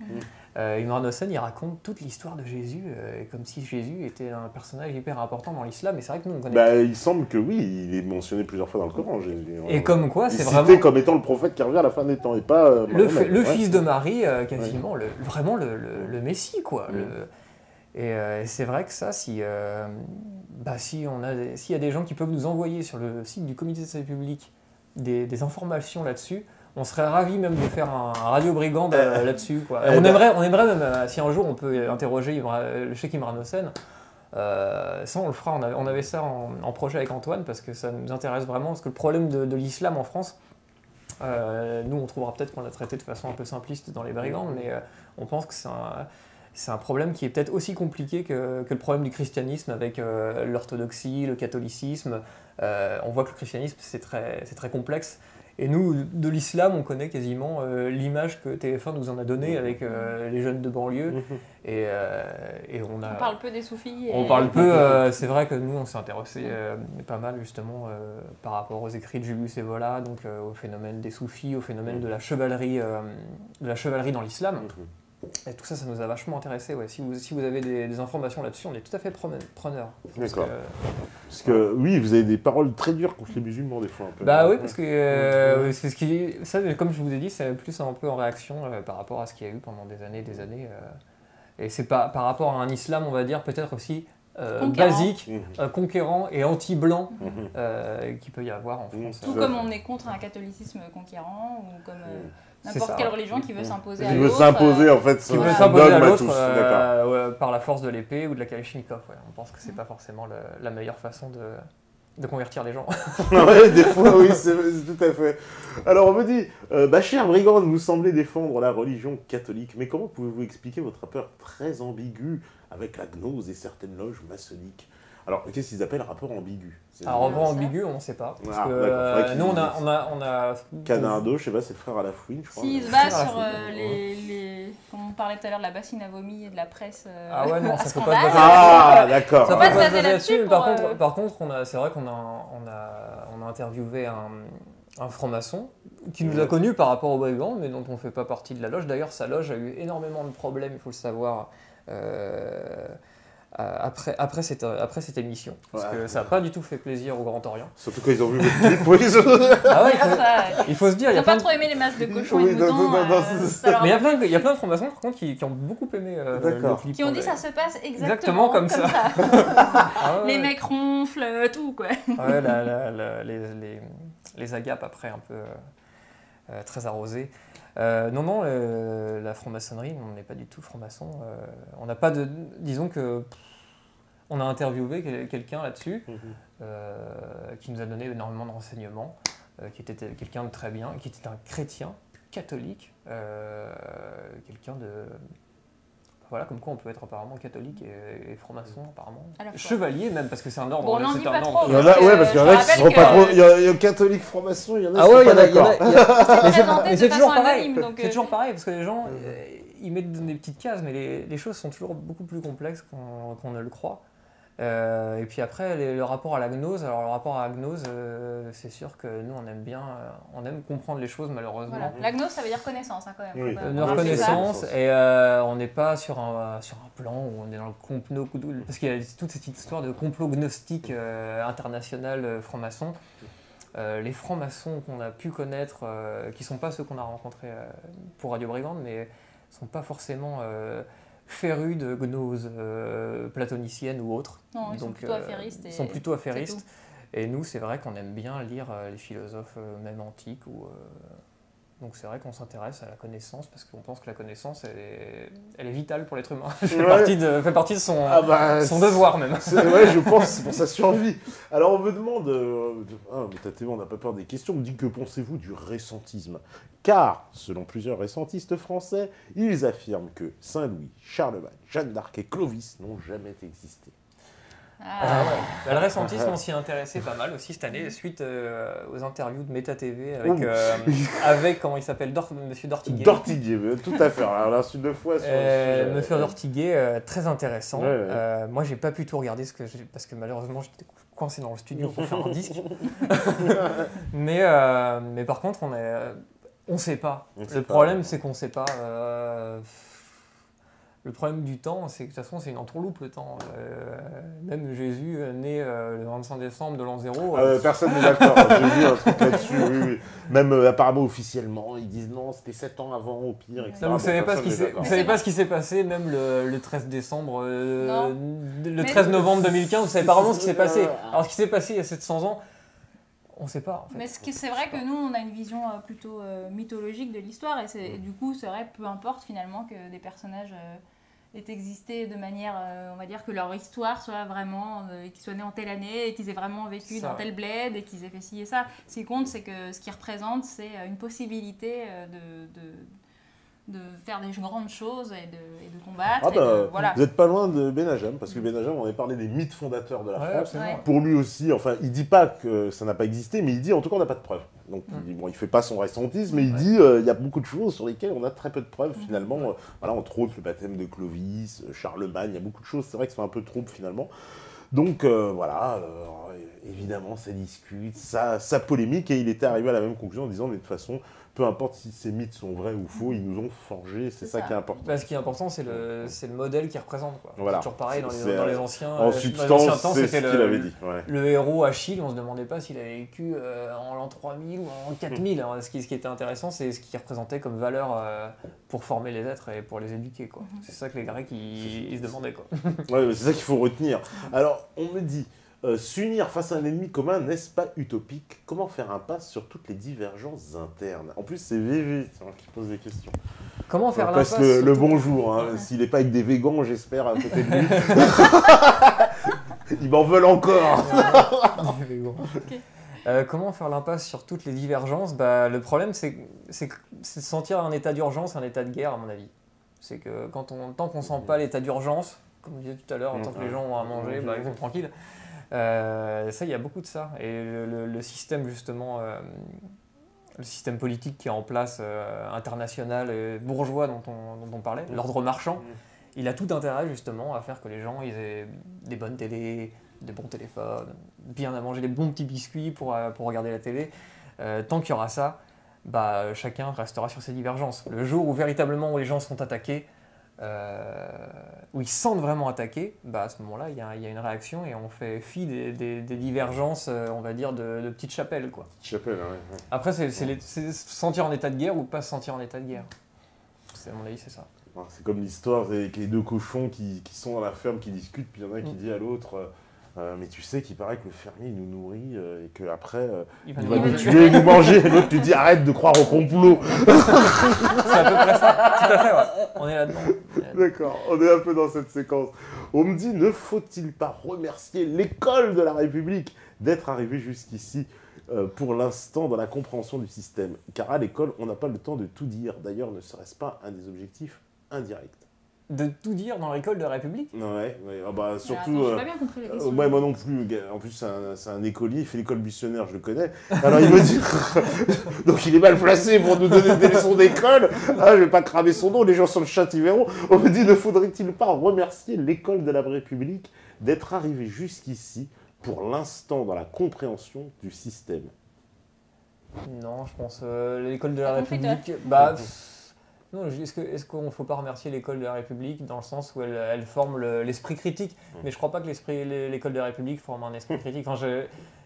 Imran Hossein, il raconte toute l'histoire de Jésus comme si Jésus était un personnage hyper important dans l'islam. Et c'est vrai que nous, on connaît... il semble que oui, il est mentionné plusieurs fois dans le Coran, Jésus. Et comme quoi, c'est vraiment... cité comme étant le prophète qui revient à la fin des temps, et pas... le fils de Marie, quasiment, vraiment le Messie, quoi. Et c'est vrai que ça, s'il y a des gens qui peuvent nous envoyer sur le site du Comité de Santé publique des informations là-dessus, on serait ravis même de faire un Radio Brigand là-dessus. On aimerait même, si un jour on peut interroger le Cheikh Imran Hossein, ça on le fera, on avait ça en projet avec Antoine parce que ça nous intéresse vraiment, parce que le problème de l'islam en France, nous on trouvera peut-être qu'on l'a traité de façon un peu simpliste dans les Brigands, mais on pense que c'est un problème qui est peut-être aussi compliqué que le problème du christianisme avec l'orthodoxie, le catholicisme. On voit que le christianisme c'est très complexe. Et nous, de l'islam, on connaît quasiment l'image que TF1 nous en a donnée avec les jeunes de banlieue. Et on parle peu des soufis. On parle peu, c'est vrai que nous, on s'est intéressé pas mal justement par rapport aux écrits de Julius Evola, donc au phénomène des soufis, au phénomène de la chevalerie dans l'islam. Et tout ça, ça nous a vachement intéressé. Ouais. Si vous avez des informations là-dessus, on est tout à fait preneurs. D'accord. Parce que oui, vous avez des paroles très dures contre les musulmans des fois. Un peu. Bah oui, parce que c'est ça, comme je vous ai dit, c'est plus un peu en réaction par rapport à ce qu'il y a eu pendant des années. Et c'est pas par rapport à un islam, on va dire, peut-être aussi basique, conquérant et anti-blanc qu'il peut y avoir en France. Tout comme on est contre un catholicisme conquérant ou comme... n'importe quelle religion qui veut s'imposer à l'autre. Qui veut s'imposer en fait qui veut s'imposer à l'autre par la force de l'épée ou de la kalachnikov. Ouais. On pense que c'est pas forcément la meilleure façon de convertir les gens. Ouais, des fois, oui, c'est tout à fait. Alors on me dit, chère Brigande, vous semblez défendre la religion catholique, mais comment pouvez-vous expliquer votre rapport très ambigu avec la gnose et certaines loges maçonniques ? Alors, qu'est-ce qu'ils appellent rapport ambigu ? Alors, rapport ambigu, on ne sait pas. Parce que nous, on a... Canardo, je sais pas, c'est le frère à la fouine, je crois. S'il se base sur les... Comme on parlait tout à l'heure de la bassine à vomi et de la presse ah ouais, non, ça ne peut pas se baser Ah, d'accord. Ça peut pas se baser là-dessus. Par contre, c'est vrai qu'on a interviewé un franc-maçon qui nous a connus par rapport au Brigand, mais dont on ne fait pas partie de la loge. D'ailleurs, sa loge a eu énormément de problèmes, il faut le savoir. Après cette émission, parce que ça n'a pas du tout fait plaisir au Grand Orient. Surtout quand ils ont vu votre clip. Ah ouais, il faut se dire... Ils n'ont pas trop aimé les masques de cochons et de moutons. Mais il y a plein de francs-maçons par contre qui ont beaucoup aimé le clip. Qui ont dit ça se passe exactement comme ça. Les mecs ronflent, tout quoi. Ouais, les agapes après un peu très arrosées. Non, la franc-maçonnerie, on n'est pas du tout franc-maçon. On n'a pas de... Disons que... On a interviewé quelqu'un là-dessus qui nous a donné énormément de renseignements, qui était quelqu'un de très bien, qui était un chrétien catholique, quelqu'un de... Voilà, comme quoi on peut être apparemment catholique et franc-maçon, apparemment. Chevalier même, parce que c'est un ordre. Bon, on n'en dit pas trop. Il y en a, ouais, parce qu'il y en a qui ne seront pas trop... Il y a catholique franc-maçon, il y en a qui ne sont pas d'accord. Mais c'est toujours pareil. C'est toujours pareil, parce que les gens, ils mettent des petites cases, mais les choses sont toujours beaucoup plus complexes qu'on ne le croit. Et puis après, le rapport à la gnose. Alors le rapport à la gnose, c'est sûr que nous on aime bien, on aime comprendre les choses malheureusement. Voilà. La gnose, ça veut dire connaissance hein, quand même. Oui. Une reconnaissance et on n'est pas sur un plan où on est dans le complot, parce qu'il y a toute cette histoire de complot gnostique international franc-maçon. Les francs-maçons qu'on a pu connaître, qui ne sont pas ceux qu'on a rencontrés pour Radio Brigande, mais ne sont pas forcément férus de gnose platonicienne ou autre. Non, ils sont plutôt affairistes. Ils sont plutôt affairistes. Et nous, c'est vrai qu'on aime bien lire les philosophes même antiques. Donc c'est vrai qu'on s'intéresse à la connaissance parce qu'on pense que la connaissance, elle est vitale pour l'être humain. Elle fait partie de son devoir même. Ouais, je pense, c'est pour sa survie. Alors on me demande, on n'a pas peur des questions, on me dit que pensez-vous du récentisme ? Car, selon plusieurs récentistes français, ils affirment que Saint-Louis, Charlemagne, Jeanne d'Arc et Clovis n'ont jamais existé. Ah, Le ressentisme, on s'y intéressait pas mal aussi cette année, suite aux interviews de Méta TV avec comment il s'appelle, Monsieur Dortiguet. Dortiguet, tout à fait. Alors, là, une fois sur Monsieur Dortiguet, très intéressant. Ouais. Moi, j'ai pas pu tout regarder parce que malheureusement, j'étais coincé dans le studio pour faire un disque. mais par contre, on sait pas. Le problème, c'est qu'on sait pas. Le problème du temps, c'est que de toute façon, c'est une entourloupe le temps. Même Jésus, né le 25 décembre de l'an 0. Personne n'est d'accord. J'ai vu un truc là-dessus. Oui. Même apparemment officiellement, ils disent non, c'était 7 ans avant au pire, etc. Vous savez pas ce qui s'est passé, même le 13 décembre, le 13 novembre 2015, vous savez pas vraiment ce qui s'est passé. Alors ce qui s'est passé il y a 700 ans, on sait pas. En fait. Mais c'est vrai que nous, on a une vision plutôt mythologique de l'histoire et du coup, c'est vrai, peu importe finalement que des personnages aient existé de manière, on va dire, que leur histoire soit vraiment, qu'ils soient nés en telle année et qu'ils aient vraiment vécu dans tel bled et qu'ils aient fait ci et ça. Ce qui compte, c'est que ce qu'ils représentent, c'est une possibilité de faire des grandes choses et de combattre. Voilà. Vous n'êtes pas loin de Benajam, parce que Benajam, on avait parlé des mythes fondateurs de la France. Ouais. Pour lui aussi, enfin, il dit pas que ça n'a pas existé, mais il dit en tout cas on n'a pas de preuves. Donc il fait pas son ressentisme, mais il dit il y a beaucoup de choses sur lesquelles on a très peu de preuves finalement. Voilà, entre autres le baptême de Clovis, Charlemagne, il y a beaucoup de choses, c'est vrai que c'est un peu trouble finalement. Donc évidemment ça discute, ça polémique, et il était arrivé à la même conclusion en disant mais de toute façon, peu importe si ces mythes sont vrais ou faux, ils nous ont forgés, c'est ça qui est important. Ce qui est important, c'est le modèle qu'ils représentent. Voilà. C'est toujours pareil dans les anciens en substance, c'est ce qu'il avait dit. Le héros Achille, on ne se demandait pas s'il avait vécu en l'an 3000 ou en 4000. Alors, ce qui était intéressant, c'est ce qu'il représentait comme valeur pour former les êtres et pour les éduquer. Quoi. C'est ça que les Grecs ils se demandaient. Quoi. Ouais, c'est ça qu'il faut retenir. Alors, on me dit... s'unir face à un ennemi commun, n'est-ce pas utopique? Comment faire impasse sur toutes les divergences internes? En plus, c'est VV qui pose des questions. Comment faire l'impasse le bonjour, hein. S'il n'est pas avec des végans, j'espère, à côté de lui. Ils m'en veulent encore. Comment faire l'impasse sur toutes les divergences? Le problème, c'est de sentir un état d'urgence, un état de guerre, à mon avis. C'est que tant qu'on ne sent pas l'état d'urgence, comme je disais tout à l'heure, tant que les gens ont à manger, ils sont tranquilles. Ça, il y a beaucoup de ça. Et le système, justement, le système politique qui est en place, international, bourgeois dont on parlait, l'ordre marchand, il a tout intérêt, justement, à faire que les gens ils aient des bonnes télés, des bons téléphones, bien à manger, des bons petits biscuits pour regarder la télé. Tant qu'il y aura ça, chacun restera sur ses divergences. Le jour où, véritablement, où les gens sont attaqués, où ils se sentent vraiment attaqués, à ce moment-là, il y a une réaction et on fait fi des divergences, on va dire, de petites chapelles. Quoi. Chapelle, ouais. Après, c'est se sentir en état de guerre ou pas se sentir en état de guerre. À mon avis, c'est ça. C'est comme l'histoire avec les deux cochons qui sont dans la ferme, qui discutent, puis il y en a un qui dit à l'autre... mais tu sais qu'il paraît que le fermier il nous nourrit et qu'après il va nous tuer, nous manger. Et l'autre tu dis arrête de croire au complot. C'est à peu près ça. Tout à fait, ouais. On est là-dedans. D'accord, on est un peu dans cette séquence. On me dit, ne faut-il pas remercier l'école de la République d'être arrivé jusqu'ici pour l'instant dans la compréhension du système? Car à l'école, on n'a pas le temps de tout dire. D'ailleurs, ne serait-ce pas un des objectifs indirects? De tout dire dans l'école de la République? Ouais. Surtout... j'ai pas bien compris la question. Ouais, moi non plus. En plus, c'est un écolier, il fait l'école missionnaire, je le connais. Alors il me dit... Donc il est mal placé pour nous donner des leçons d'école. Je vais pas cramer son nom, les gens sur le chat, ils verront. On me dit, ne faudrait-il pas remercier l'école de la République d'être arrivé jusqu'ici, pour l'instant, dans la compréhension du système? Non, je pense l'école de la République... Non, est-ce qu'on ne faut pas remercier l'école de la République dans le sens où elle forme l'esprit critique? Mais je ne crois pas que l'école de la République forme un esprit critique. Enfin,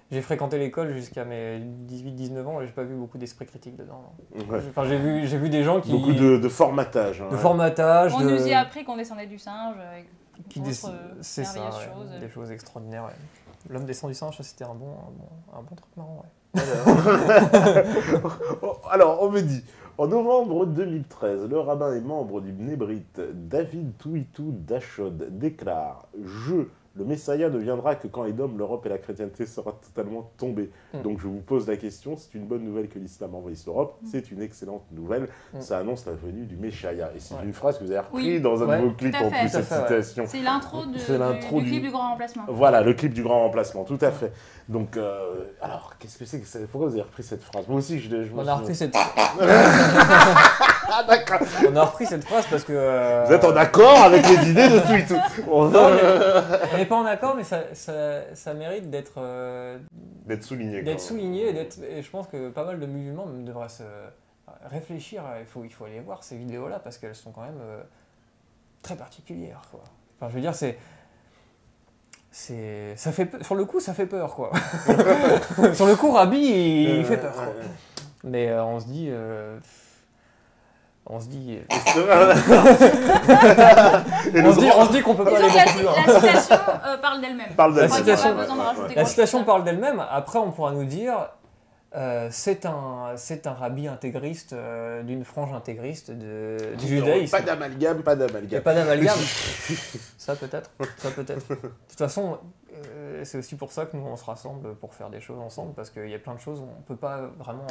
j'ai fréquenté l'école jusqu'à mes 18-19 ans et je n'ai pas vu beaucoup d'esprit critique dedans. Ouais. Enfin, j'ai vu des gens qui... Beaucoup de formatage. De formatage. On nous y a appris qu'on descendait du singe. C'est ça, des choses extraordinaires. Ouais. L'homme descend du singe, c'était un bon truc marrant. Ouais. Alors, on me dit... En novembre 2013, le rabbin et membre du Bnei Brit, David Touitou Dachod, déclare « Je Le Messia ne viendra que quand Edom, l'Europe et la chrétienté sera totalement tombée. Donc je vous pose la question, c'est une bonne nouvelle que l'islam envahisse l'Europe, c'est une excellente nouvelle, ça annonce la venue du Messia. Et c'est une phrase que vous avez repris dans un de vos clips en plus, cette citation. C'est l'intro du clip du grand remplacement. Voilà, le clip du grand remplacement, tout à fait. Donc, alors, qu'est-ce que c'est que ça? Pourquoi vous avez repris cette phrase? Moi aussi, On a repris cette Ah, d'accord. On a repris cette phrase parce que... Vous êtes en accord avec les idées de tout et tout. On n'est pas en accord, mais ça mérite d'être souligné. Et je pense que pas mal de musulmans même devraient se réfléchir. Il faut aller voir ces vidéos-là parce qu'elles sont quand même très particulières, quoi. Enfin, je veux dire, ça fait sur le coup, ça fait peur, quoi. Sur le coup, Rabbi, il fait peur, quoi. Mais on se dit... On se dit qu'on peut pas aller beaucoup plus loin. La citation parle d'elle-même. La citation parle d'elle-même. Après, on pourra nous dire c'est un rabbi intégriste d'une frange intégriste du judaïsme. Pas d'amalgame. Ça peut-être. De toute façon, c'est aussi pour ça que nous on se rassemble pour faire des choses ensemble, parce qu'il y a plein de choses où on ne peut pas vraiment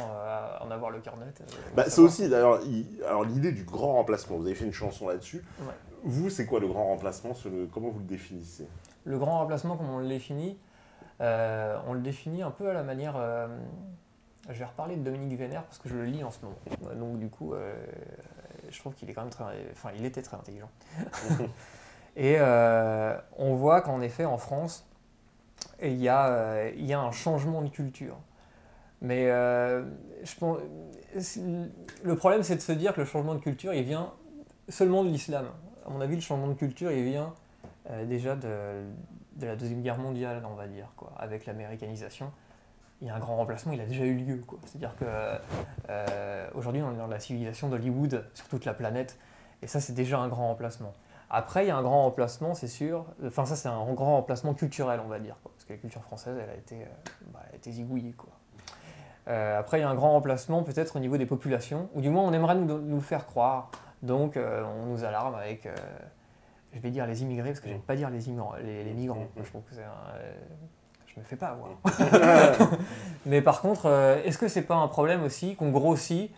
en avoir le cœur net. C'est aussi d'ailleurs l'idée du grand remplacement. Vous avez fait une chanson là-dessus. Ouais. Vous, c'est quoi le grand remplacement? Comment vous le définissez? Le grand remplacement, comment on le définit? On le définit un peu à la manière... je vais reparler de Dominique Vénère parce que je le lis en ce moment. Donc du coup, je trouve qu'il est quand même il était très intelligent. Et on voit qu'en effet, en France, il y a un changement de culture. Mais je pense, le problème, c'est de se dire que le changement de culture, il vient seulement de l'islam. À mon avis, le changement de culture, il vient déjà de la Deuxième Guerre mondiale, on va dire, quoi, avec l'américanisation. Il y a un grand remplacement, il a déjà eu lieu, quoi. C'est-à-dire qu'aujourd'hui, on est dans la civilisation d'Hollywood sur toute la planète, et ça, c'est déjà un grand remplacement. Après, il y a un grand remplacement, c'est sûr. Enfin, ça, c'est un grand remplacement culturel, on va dire, quoi, parce que la culture française, elle a été zigouillée, quoi. Après, il y a un grand remplacement, peut-être au niveau des populations, ou du moins, on aimerait nous le faire croire. Donc, on nous alarme avec, je vais dire les immigrés, parce que j'aime pas dire les migrants. Je trouve que c'est je me fais pas avoir. Mais par contre, est-ce que c'est pas un problème aussi qu'on grossit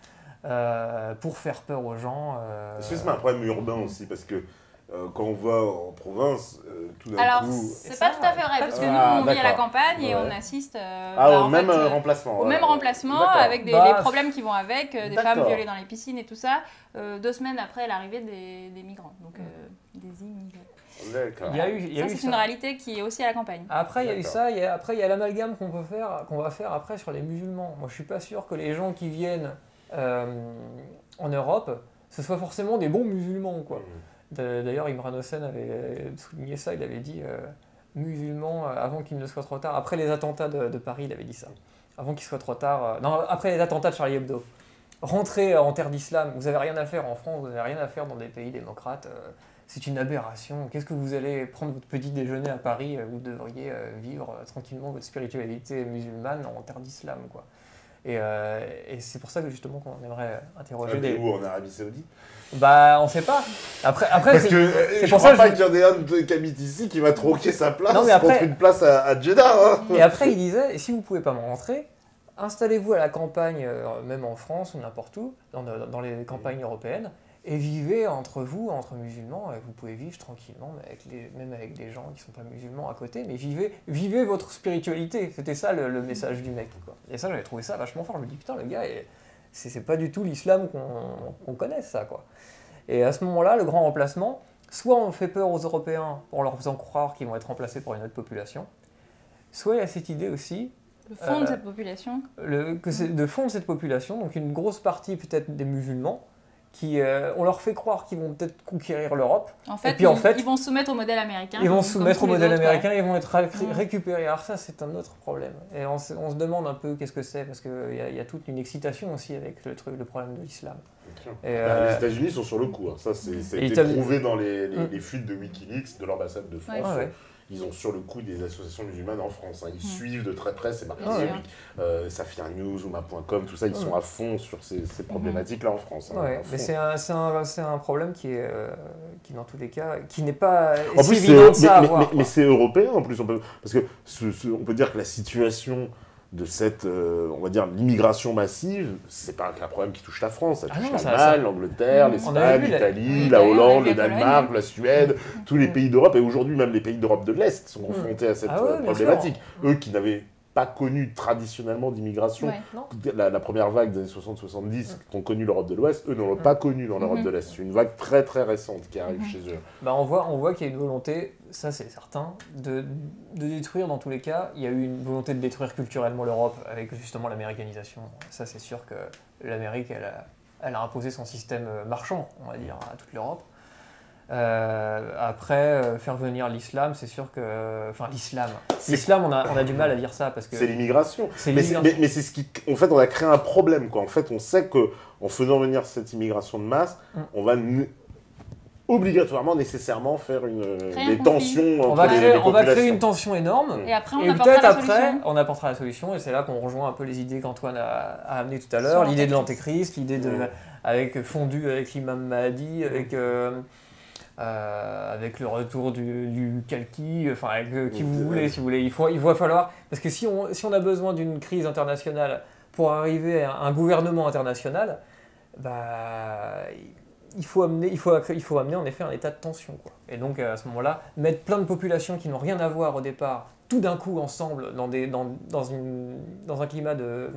pour faire peur aux gens Est-ce que c'est pas un problème urbain aussi? Parce que quand on va en province, tout d'un coup... Alors, c'est pas tout à fait vrai, parce que nous, on vit à la campagne et on assiste au même remplacement. Au même remplacement, avec les problèmes qui vont avec, des femmes violées dans les piscines et tout ça, 2 semaines après l'arrivée des migrants, donc des immigrés. D'accord. C'est une réalité qui est aussi à la campagne. Après, il y a eu ça, après il y a l'amalgame qu'on va faire après sur les musulmans. Moi, je suis pas sûr que les gens qui viennent en Europe, ce soient forcément des bons musulmans, quoi. D'ailleurs, Imran Hossein avait souligné ça, il avait dit musulmans avant qu'il ne soit trop tard. Après les attentats de Paris, il avait dit ça. Avant qu'il soit trop tard. Non, après les attentats de Charlie Hebdo. Rentrez en terre d'islam, vous n'avez rien à faire en France, vous n'avez rien à faire dans des pays démocrates. C'est une aberration. Qu'est-ce que vous allez prendre votre petit déjeuner à Paris? Vous devriez vivre tranquillement votre spiritualité musulmane en terre d'islam, quoi. Et c'est pour ça que justement qu'on aimerait interroger Où en Arabie Saoudite? On sait pas. Après parce que c'est pour ça pas qu'il y en ait un qui habite ici qui va troquer sa place contre une place à Jeddah. Hein. Et après, il disait, si vous pouvez pas me rentrer, installez-vous à la campagne, même en France ou n'importe où, dans les campagnes européennes, et vivez entre vous, entre musulmans. Vous pouvez vivre tranquillement, même avec des gens qui sont pas musulmans à côté, mais vivez votre spiritualité. C'était ça le message du mec, quoi. Et ça, j'avais trouvé ça vachement fort. Je me dis, putain, le gars, c'est pas du tout l'islam qu'on connaît, ça, quoi. Et à ce moment-là, le grand remplacement, soit on fait peur aux Européens en leur faisant croire qu'ils vont être remplacés par une autre population, soit il y a cette idée aussi... Le fond de cette population. De fond de cette population, donc une grosse partie peut-être des musulmans, on leur fait croire qu'ils vont peut-être conquérir l'Europe. En fait, ils vont se soumettre au modèle américain. Ils vont se soumettre au modèle américain, ils vont être récupérés. Alors ça, c'est un autre problème. Et on se demande un peu qu'est-ce que c'est, parce qu'il y a toute une excitation aussi avec le problème de l'islam. Les États-Unis sont sur le coup. Hein. Ça a été prouvé dans les fuites de Wikileaks de l'ambassade de France. ils ont sur le coup des associations musulmanes en France. Ils suivent de très près ces marques publiques. Safia News, Ouma.com, tout ça, ils sont à fond sur ces problématiques-là en France. Mais c'est un problème qui, dans tous les cas, qui n'est pas en si plus, évident de ça à voir. Mais c'est européen en plus, parce que on peut dire que la situation de cette, on va dire, l'immigration massive, c'est pas un problème qui touche la France, ça touche l'Allemagne, l'Angleterre, l'Espagne, l'Italie, la Hollande, le Danemark, la Suède, tous les pays d'Europe, et aujourd'hui même les pays d'Europe de l'Est sont confrontés à cette problématique. Eux qui n'avaient pas connu traditionnellement d'immigration. La première vague des années 60-70 qu'ont connu l'Europe de l'Ouest, eux ne l'ont pas connu dans l'Europe de l'Est. C'est une vague très très récente qui arrive chez eux. On voit qu'il y a une volonté, ça c'est certain, de détruire dans tous les cas. Il y a eu une volonté de détruire culturellement l'Europe avec justement l'américanisation. Ça c'est sûr que l'Amérique, elle a imposé son système marchand, on va dire, à toute l'Europe. Après, faire venir l'islam, c'est sûr que... Enfin, l'islam, on a du mal à dire ça parce que... C'est l'immigration. Mais c'est ce qui... En fait, on a créé un problème, quoi. En fait, on sait qu'en faisant venir cette immigration de masse, on va obligatoirement, nécessairement faire des tensions entre les populations. On va créer une tension énorme. Et après, on apportera la solution. Et c'est là qu'on rejoint un peu les idées qu'Antoine a amenées tout à l'heure. L'idée de l'antéchrist, l'idée avec fondu avec l'imam Mahdi, avec le retour du Kalki, enfin avec qui vous voulez, si vous voulez. Il va falloir, parce que si on a besoin d'une crise internationale pour arriver à un gouvernement international, il faut amener en effet un état de tension, quoi. Et donc à ce moment-là, mettre plein de populations qui n'ont rien à voir au départ, tout d'un coup ensemble dans un climat de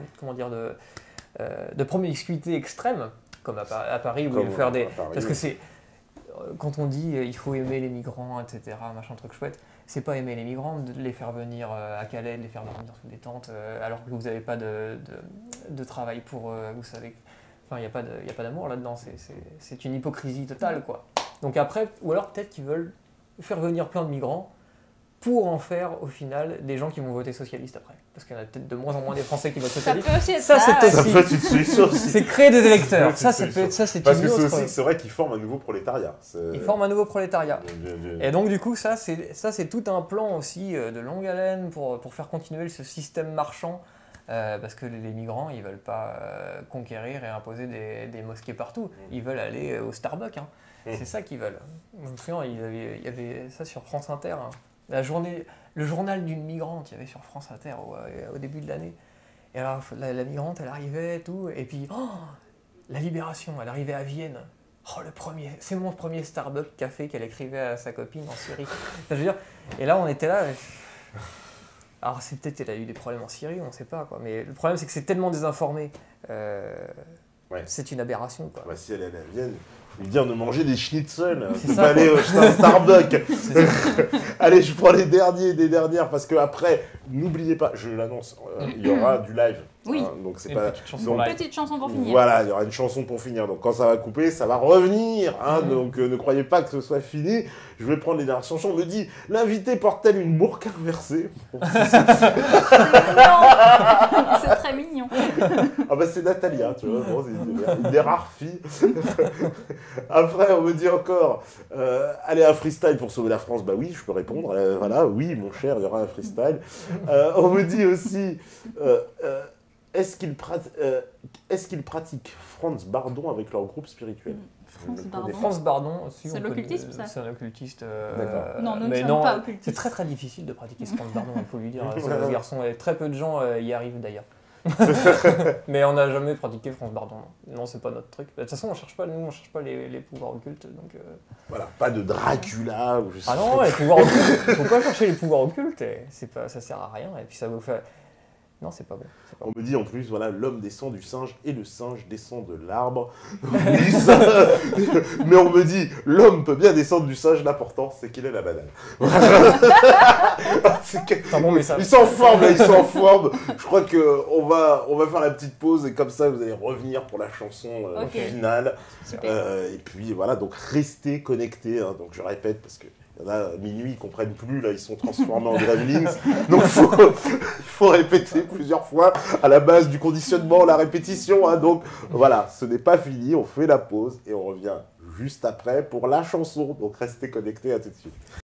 promiscuité extrême, comme à Paris où il faut faire parce que c'est quand on dit il faut aimer les migrants, etc., machin truc chouette, c'est pas aimer les migrants de les faire venir à Calais, de les faire venir sous des tentes, alors que vous n'avez pas de travail pour vous savez. Enfin, il n'y a pas d'amour là-dedans, c'est une hypocrisie totale, quoi. Donc après, ou alors peut-être qu'ils veulent faire venir plein de migrants pour en faire au final des gens qui vont voter socialiste après. Parce qu'il y en a peut-être de moins en moins des Français qui votent socialiste. Ça peut aussi être ça peut être une solution aussi. C'est créer des électeurs. Ça c'est parce que c'est aussi, c'est vrai qu'ils forment un nouveau prolétariat. Ils forment un nouveau prolétariat. Et donc du coup, ça c'est tout un plan aussi de longue haleine pour faire continuer ce système marchand. Parce que les migrants, ils veulent pas conquérir et imposer des mosquées partout. Ils veulent aller au Starbucks. C'est ça qu'ils veulent. Je me souviens, il y avait ça sur France Inter. Le journal d'une migrante, il y avait sur France Inter au début de l'année. Et alors, la migrante, elle arrivait et tout. Et puis, la Libération, elle arrivait à Vienne. C'est mon premier Starbucks café qu'elle écrivait à sa copine en Syrie. Enfin, je veux dire, et là, on était là... Alors, c'est peut-être qu'elle a eu des problèmes en Syrie, on ne sait pas, quoi. Mais le problème, c'est que c'est tellement désinformé. C'est une aberration, quoi. Si elle allait à Vienne, lui dire de manger des schnitzels, de pas aller chez un Starbucks. Allez, je prends les derniers et des dernières, parce que après, n'oubliez pas, je l'annonce, il y aura du live. Oui. Donc c'est une petite chanson pour finir. Voilà, il y aura une chanson pour finir. Donc quand ça va couper, ça va revenir. Donc ne croyez pas que ce soit fini. Je vais prendre les dernières chansons. On me dit, l'invité porte-t-elle une burqa inversée? C'est très mignon. C'est Natalia, tu vois. Bon, c'est une des rares filles. Après, on me dit encore, allez, un freestyle pour sauver la France. Bah oui, je peux répondre. Voilà, oui, mon cher, il y aura un freestyle. On me dit aussi... Est-ce qu'ils pratiquent Franz Bardon avec leur groupe spirituel? Franz Bardon, c'est l'occultisme, ça? C'est un occultiste. Non, nous ne sommes pas occultistes. C'est très très difficile de pratiquer ce Franz Bardon, il faut lui dire. C'est un garçon, et très peu de gens y arrivent d'ailleurs. Mais on n'a jamais pratiqué Franz Bardon. Non, c'est pas notre truc. De toute façon, on cherche pas les pouvoirs occultes. Donc, Voilà, pas de Dracula ou je sais non, les pouvoirs occultes. Il faut pas chercher les pouvoirs occultes. Ça sert à rien. Et puis ça vous fait. Non, c'est pas bon. On me dit en plus, voilà, l'homme descend du singe et le singe descend de l'arbre. Mais on me dit, l'homme peut bien descendre du singe, l'important c'est qu'il ait la banane. Ils sont en forme, là, ils sont en forme. Je crois qu'on va faire la petite pause et comme ça vous allez revenir pour la chanson finale. Et puis voilà, donc restez connectés. Donc je répète parce que il y en a minuit, ils comprennent plus, là ils sont transformés en gremlins. Donc il faut répéter plusieurs fois à la base du conditionnement, la répétition. Donc voilà, ce n'est pas fini, on fait la pause et on revient juste après pour la chanson. Donc restez connectés, à tout de suite.